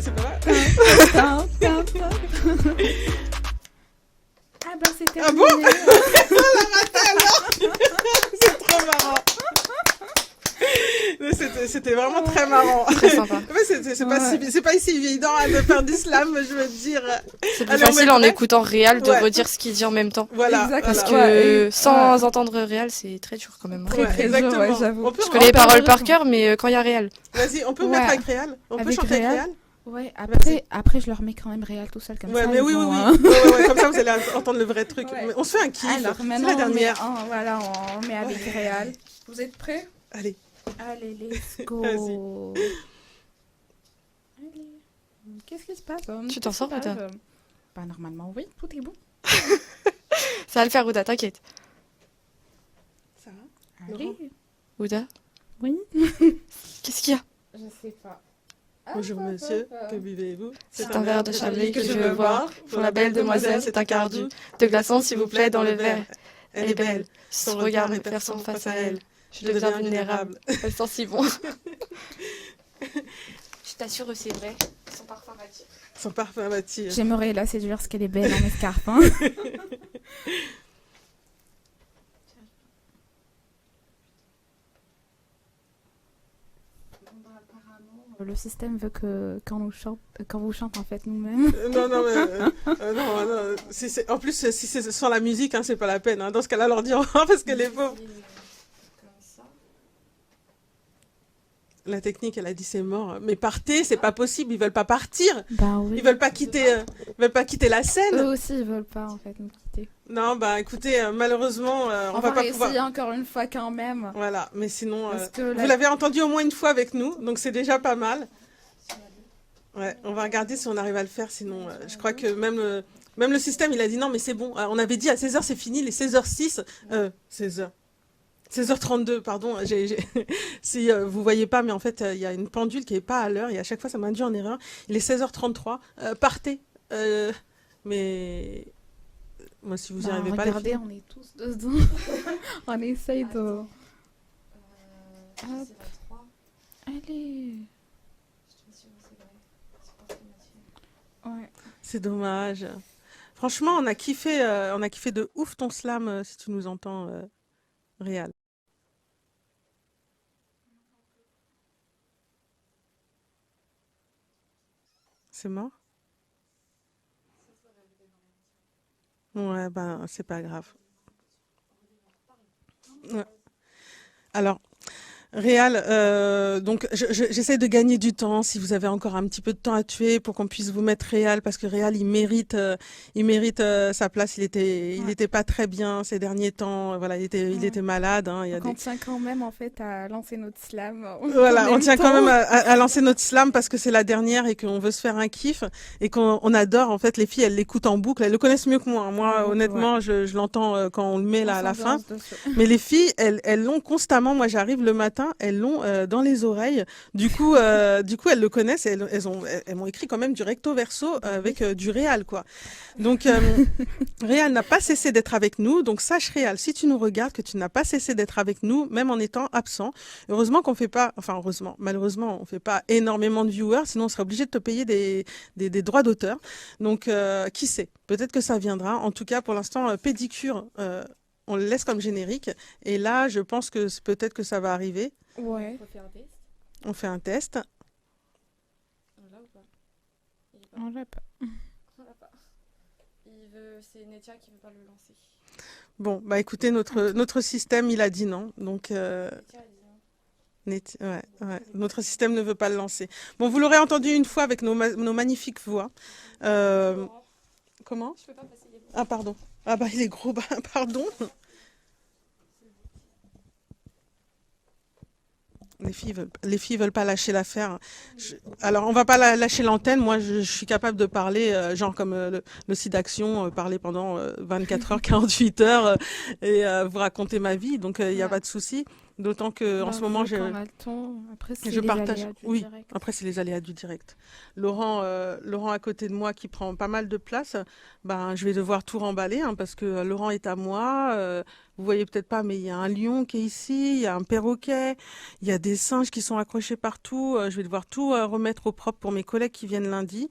C'est pas vrai. Ah bah c'était Ah bon? C'est trop marrant. C'était vraiment très marrant. Très sympa. Mais c'est pas si évident de faire du slam, je veux dire. C'est plus facile en écoutant Réal de redire ce qu'il dit en même temps. Voilà. Parce que sans entendre Réal, c'est très dur quand même. Très exactement. dur, ouais, j'avoue. Je connais les paroles par cœur, mais quand il y a Réal. Vas-y, on peut mettre avec Réal. On peut chanter avec Réal. Ouais, après je leur mets quand même Réal tout seul comme ça. Ouais, mais oui. Hein. Ouais, comme ça vous allez entendre le vrai truc. Ouais. On se fait un kiff. Alors C'est maintenant la dernière. on met avec Réal. Vous êtes prêts? Allez, let's go. Vas-y. Allez. Qu'est-ce qui se passe? Tu t'en sors, Ouda? Bah normalement oui, tout est bon. Ça va le faire, Ouda, t'inquiète. Ça va? Allez. Ouda, Oui. qu'est-ce qu'il y a? Je sais pas. Bonjour monsieur, que buvez-vous? C'est un verre de chablis que je veux boire. Pour la belle demoiselle, c'est un quart doux. De glaçons, s'il vous plaît, dans le verre. Elle est belle. Son regard me personne face à elle. Je deviens vulnérable. Elle sent si bon. Je t'assure, c'est vrai. Son parfum m'attire. Son parfum m'attire. J'aimerais la séduire parce qu'elle est belle en escarpe. Hein. Le système veut que quand vous chantez en fait nous-mêmes. Non, non. En plus, si c'est sans la musique, c'est pas la peine. Dans ce cas-là, leur dire parce que les pauvres. La technique, elle a dit c'est mort. Mais partez, c'est pas possible. Ils veulent pas partir. Bah oui. Ils veulent pas quitter la scène. Eux aussi, ils veulent pas en fait nous quitter. Non, bah écoutez, malheureusement, on va pas essayer pouvoir. encore une fois quand même. Voilà, mais sinon, que vous l'avez entendu au moins une fois avec nous, donc c'est déjà pas mal. Ouais, on va regarder si on arrive à le faire, sinon, je crois que même le système, il a dit non, mais c'est bon. On avait dit à 16h, c'est fini, les 16h06, 16h. 16h32, pardon. Si vous voyez pas, mais en fait, il y a une pendule qui est pas à l'heure et à chaque fois, ça m'induit en erreur. Il est 16h33. Partez. Mais moi, si vous n'y arrivez pas, regardez, on est tous dedans. On essaye de. Hop. Allez. Ouais. c'est dommage. Franchement, on a kiffé de ouf ton slam, si tu nous entends, Réal. C'est mort? Ouais, ben, c'est pas grave. Ouais. Alors, Réal, donc j'essaie de gagner du temps. Si vous avez encore un petit peu de temps à tuer pour qu'on puisse vous mettre Réal, parce que Réal il mérite sa place. Il Ouais. était pas très bien ces derniers temps. Voilà, il Ouais. était malade. Hein, il y a Donc on des tient quand même en fait à lancer notre slam en Voilà, on même tient quand temps. même à lancer notre slam parce que c'est la dernière et qu'on veut se faire un kiff et qu'on adore. En fait, les filles, elles l'écoutent en boucle. Elles le connaissent mieux que moi, hein. En Moi, boucle, ouais. honnêtement, je l'entends quand on le met On là à la fin. s'ambiance dessus. Mais les filles, elles l'ont constamment. Moi, j'arrive le matin, elles l'ont dans les oreilles. Du coup, elles le connaissent. Et elles m'ont écrit quand même du recto verso avec du Réal, quoi. Donc, Réal n'a pas cessé d'être avec nous. Donc, sache Réal, si tu nous regardes, que tu n'as pas cessé d'être avec nous, même en étant absent. Heureusement qu'on fait pas, enfin heureusement, malheureusement, on fait pas énormément de viewers, sinon on serait obligé de te payer des droits d'auteur. Donc, qui sait? Peut-être que ça viendra. En tout cas, pour l'instant, Pédicure. On le laisse comme générique. Et là, je pense que peut-être que ça va arriver. Ouais. On peut faire un test. On fait un test. On l'a ou pas? Il est pas. On l'a pas. On l'a pas. C'est Netia qui veut pas le lancer. Bon, bah écoutez, notre système, il a dit non. Donc, Netia a dit non. ouais. Notre système ne veut pas le lancer. Bon, vous l'aurez entendu une fois avec nos magnifiques voix. Laurent, Comment? je peux pas passer les Ah, pardon. Ah, bah, il est gros. Bah, pardon. Les filles veulent pas lâcher l'affaire. Alors, on va pas lâcher l'antenne. Moi, je suis capable de parler, genre comme le site d'action, parler pendant 24 heures, 48 heures et vous raconter ma vie. Donc, il n'y a Ouais. pas de souci. D'autant que en ce moment, Vu qu'on a le temps, après c'est je les partage. aléas du Oui, direct. après, c'est les aléas du direct. Laurent à côté de moi qui prend pas mal de place, ben, je vais devoir tout remballer hein, parce que Laurent est à moi. Vous voyez peut-être pas, mais il y a un lion qui est ici, il y a un perroquet, il y a des singes qui sont accrochés partout. Je vais devoir tout remettre au propre pour mes collègues qui viennent lundi.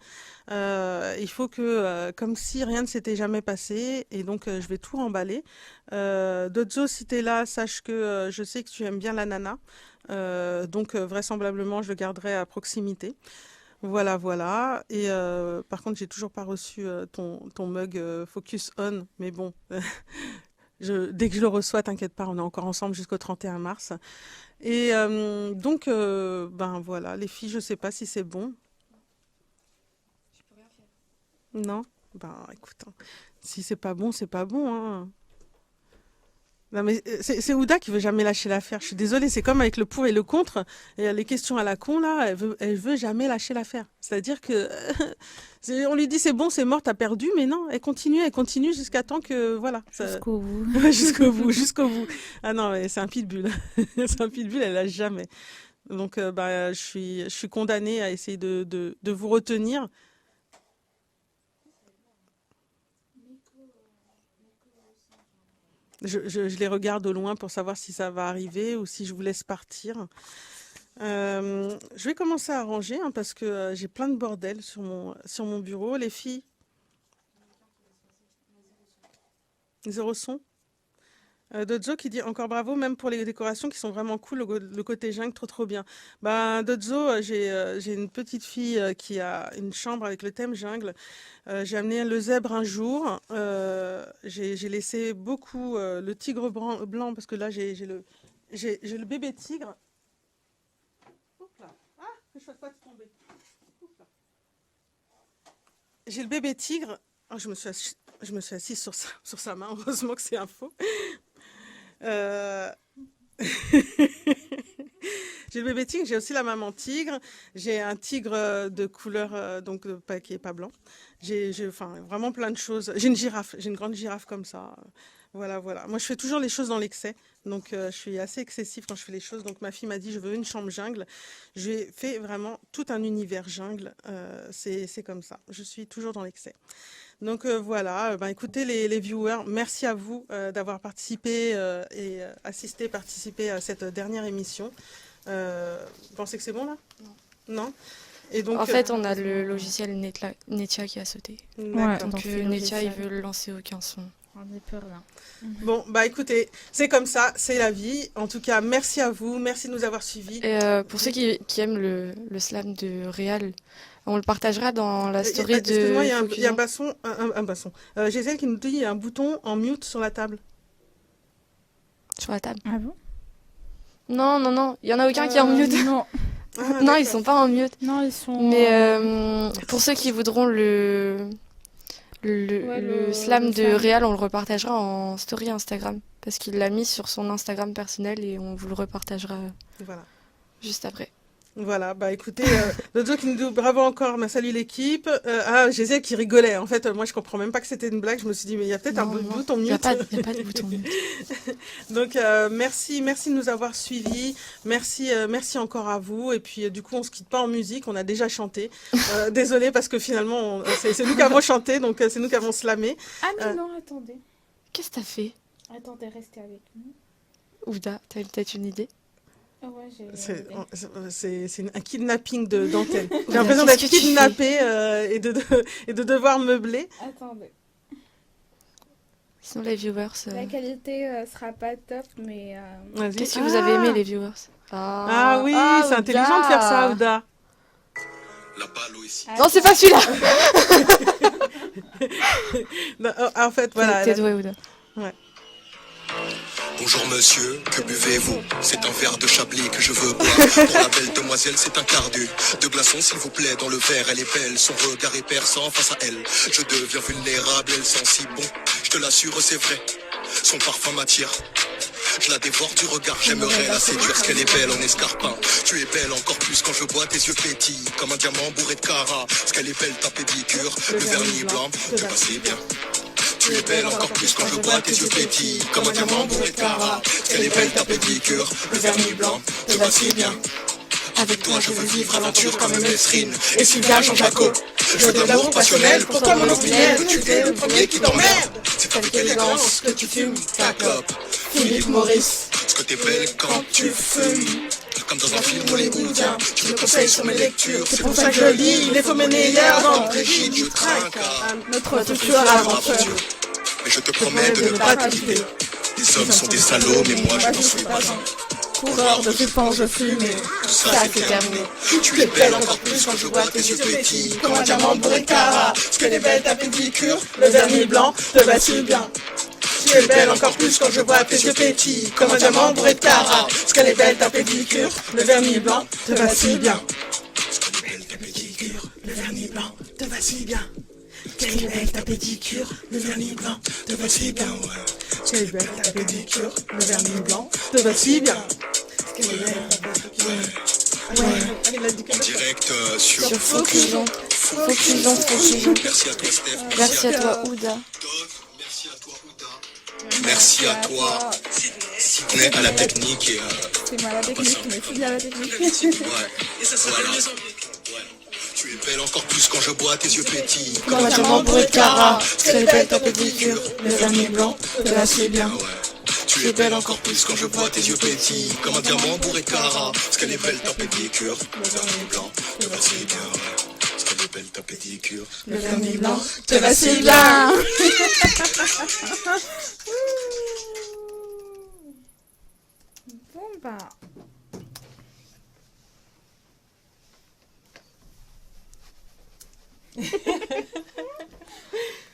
Il faut que, comme si rien ne s'était jamais passé, et donc je vais tout remballer. Dodzo, si t'es là, sache que je sais que tu aimes bien l'ananas. Donc vraisemblablement, je le garderai à proximité. Voilà, voilà. Et par contre, j'ai toujours pas reçu ton mug Focus On. Mais bon, dès que je le reçois, t'inquiète pas, on est encore ensemble jusqu'au 31 mars. Et donc, ben voilà, les filles, je sais pas si c'est bon. Je peux rien faire. Non? Ben écoute, hein, si c'est pas bon, c'est pas bon, hein. Non mais c'est Ouda qui veut jamais lâcher l'affaire. Je suis désolée, c'est comme avec le pour et le contre. Et les questions à la con là, elle veut jamais lâcher l'affaire. C'est-à-dire que on lui dit c'est bon, c'est mort, t'as perdu, mais non, elle continue jusqu'à temps que voilà. Jusqu'au bout. Ouais, jusqu'au bout. Ah non, mais c'est un pitbull. C'est un pitbull, elle lâche jamais. Donc bah je suis condamnée à essayer de vous retenir. Je les regarde au loin pour savoir si ça va arriver ou si je vous laisse partir. Je vais commencer à ranger hein, parce que j'ai plein de bordel sur mon bureau. Les filles, zéro son. Dodzo qui dit encore bravo, même pour les décorations qui sont vraiment cool, le côté jungle, trop bien. Ben, Dodzo, j'ai une petite fille qui a une chambre avec le thème jungle. J'ai amené le zèbre un jour. J'ai laissé beaucoup le tigre blanc parce que là, j'ai le bébé tigre. Hop là. Ah, que je fasse pas de tomber. Hop là. J'ai le bébé tigre. Oh, je me suis assise sur sa main. Heureusement que c'est un faux. Euh, J'ai le bébé tigre, j'ai aussi la maman tigre, j'ai un tigre de couleur qui est pas blanc. Enfin vraiment plein de choses. J'ai une girafe, j'ai une grande girafe comme ça. Voilà, voilà. Moi je fais toujours les choses dans l'excès, donc je suis assez excessif quand je fais les choses. Donc ma fille m'a dit je veux une chambre jungle. J'ai fait vraiment tout un univers jungle. C'est comme ça. Je suis toujours dans l'excès. Donc voilà, ben, écoutez les viewers, merci à vous d'avoir participé et participé à cette dernière émission. Vous pensez que c'est bon là? Non. Non? Et donc, En fait, on a le logiciel Netia qui a sauté. d'accord. Donc c'est Netia, il logiciel. veut lancer aucun son. On n'y peut rien. Bon, bah écoutez, c'est comme ça, c'est la vie. En tout cas, merci à vous, merci de nous avoir suivis. Et pour ceux qui aiment le slam de Réal, on le partagera dans la story de Excuse-moi, il y a un Focus. basson, un basson. Gisèle qui nous dit il y a un bouton en mute sur la table. Sur la table. Ah bon? Non, non, non. Il y en a aucun qui est en mute. Non, Ah, Non, d'accord. ils sont pas en mute. non, ils sont. Mais pour ceux qui voudront le slam de slam. Réal, on le repartagera en story Instagram. Parce qu'il l'a mis sur son Instagram personnel et on vous le repartagera Voilà. juste après. Voilà, bah écoutez, Dodo qui nous dit bravo encore, mais salut l'équipe. Gésiel qui rigolait. En fait, moi je comprends même pas que c'était une blague. Je me suis dit, mais il y a peut-être un Non, non, bouton Il n'y a mute. pas de bouton mute. Donc merci de nous avoir suivis. Merci encore à vous. Et puis du coup, on se quitte pas en musique. On a déjà chanté. Désolé parce que finalement, c'est nous qui avons chanté, donc c'est nous qui avons slamé. Ah, mais non, attendez. Qu'est-ce que t'as fait, Attendez, restez avec nous. Ouda? T'as peut-être une idée? Ah ouais, j'ai. C'est un kidnapping d'antenne. J'ai Ouda, l'impression qu'est-ce d'être que tu fais? kidnappée et de devoir meubler. Attendez. Sinon, les viewers. La qualité sera pas top, mais. Vas-y. Qu'est-ce que vous avez aimé, les viewers? Ah oui, c'est intelligent de faire ça, Ouda. La balle au ici. Non, c'est pas celui-là. Non, en fait, voilà. T'es doué, Ouda. Bonjour monsieur, que buvez-vous? C'est un verre de Chablis que je veux boire. Pour la belle demoiselle, c'est un quart de glaçon s'il vous plaît dans le verre. Elle est belle, son regard est perçant face à elle. Je deviens vulnérable, elle sent si bon. Je te l'assure, c'est vrai, son parfum m'attire. Je la dévore du regard, j'aimerais la séduire, ce qu'elle est belle en escarpin. Tu es belle encore plus quand je vois tes yeux pétillent, comme un diamant bourré de cara. Ce qu'elle est belle, ta pédicure, le vernis blanc, te va si bien. Tu es belle encore plus quand je vois tes yeux pétillent, comme un diamant bourré de cara. Ce qu'elle est belle, ta pédicure, le vernis blanc, te va si bien. Avec toi je veux vivre aventure comme Mesrine et Sylvia Jean-Jaco. Je veux de l'amour passionnel, pour toi mon opiniel. Tu es le premier qui t'emmerde. C'est avec élégance que tu fumes ta clope. Philippe Maurice, est-ce que t'es belle quand tu fumes? Comme dans un film hollywoodien, tu me conseilles sur mes lectures. C'est pour ça que je lis les faux meilleurs dans Brigitte, je trinque à notre future aventure. Mais je te promets de ne pas te quitter. Les hommes sont des salauds, mais moi je n'en suis pas un. Coureur de jupons, je fume et tout ça c'est terminé. Tu es belle encore plus quand je vois tes yeux pétillent, comme un diamant bourré de cara. Ce qu'elle est belle ta pédicure, le vernis blanc te va si bien. Tu es belle encore plus quand je vois tes yeux pétillent, comme un diamant bourré de cara. Ce qu'elle est belle ta pédicure, le vernis blanc te va si bien. Ce qu'elle est belle ta pédicure, le vernis blanc te va si bien. Quelle est belle ta pédicure, le vernis blanc te va si bien, ouais. Quelle est belle ta pédicure, le vernis blanc te va si bien. Quelle est belle ta pédicure, ouais. En direct sur Focusons. Focusons. Merci à toi Steph. Merci à toi, Ouda. Merci à toi Ouda. Merci à toi Sidney à la technique et C'est moi la technique, mais c'est bien la technique. voilà. Tu es belle encore plus quand je bois tes yeux pétillent, Comme un diamant bourré de cara. Ce qu'elle est belle ta pédicure, le vernis blanc te va si bien. Tu es belle encore plus quand je vois tes yeux pétillent, comme un diamant bourré de cara. Ce qu'elle est belle ta pédicure, le vernis blanc te va si bien, ouais. Ce qu'elle est belle ta pédicure, Le vernis blanc te va si bien. Bon, bah.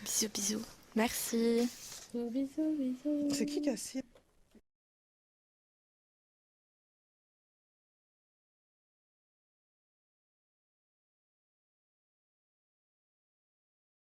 Bisous, bisous. Merci. Bisous, bisous. C'est qui a assis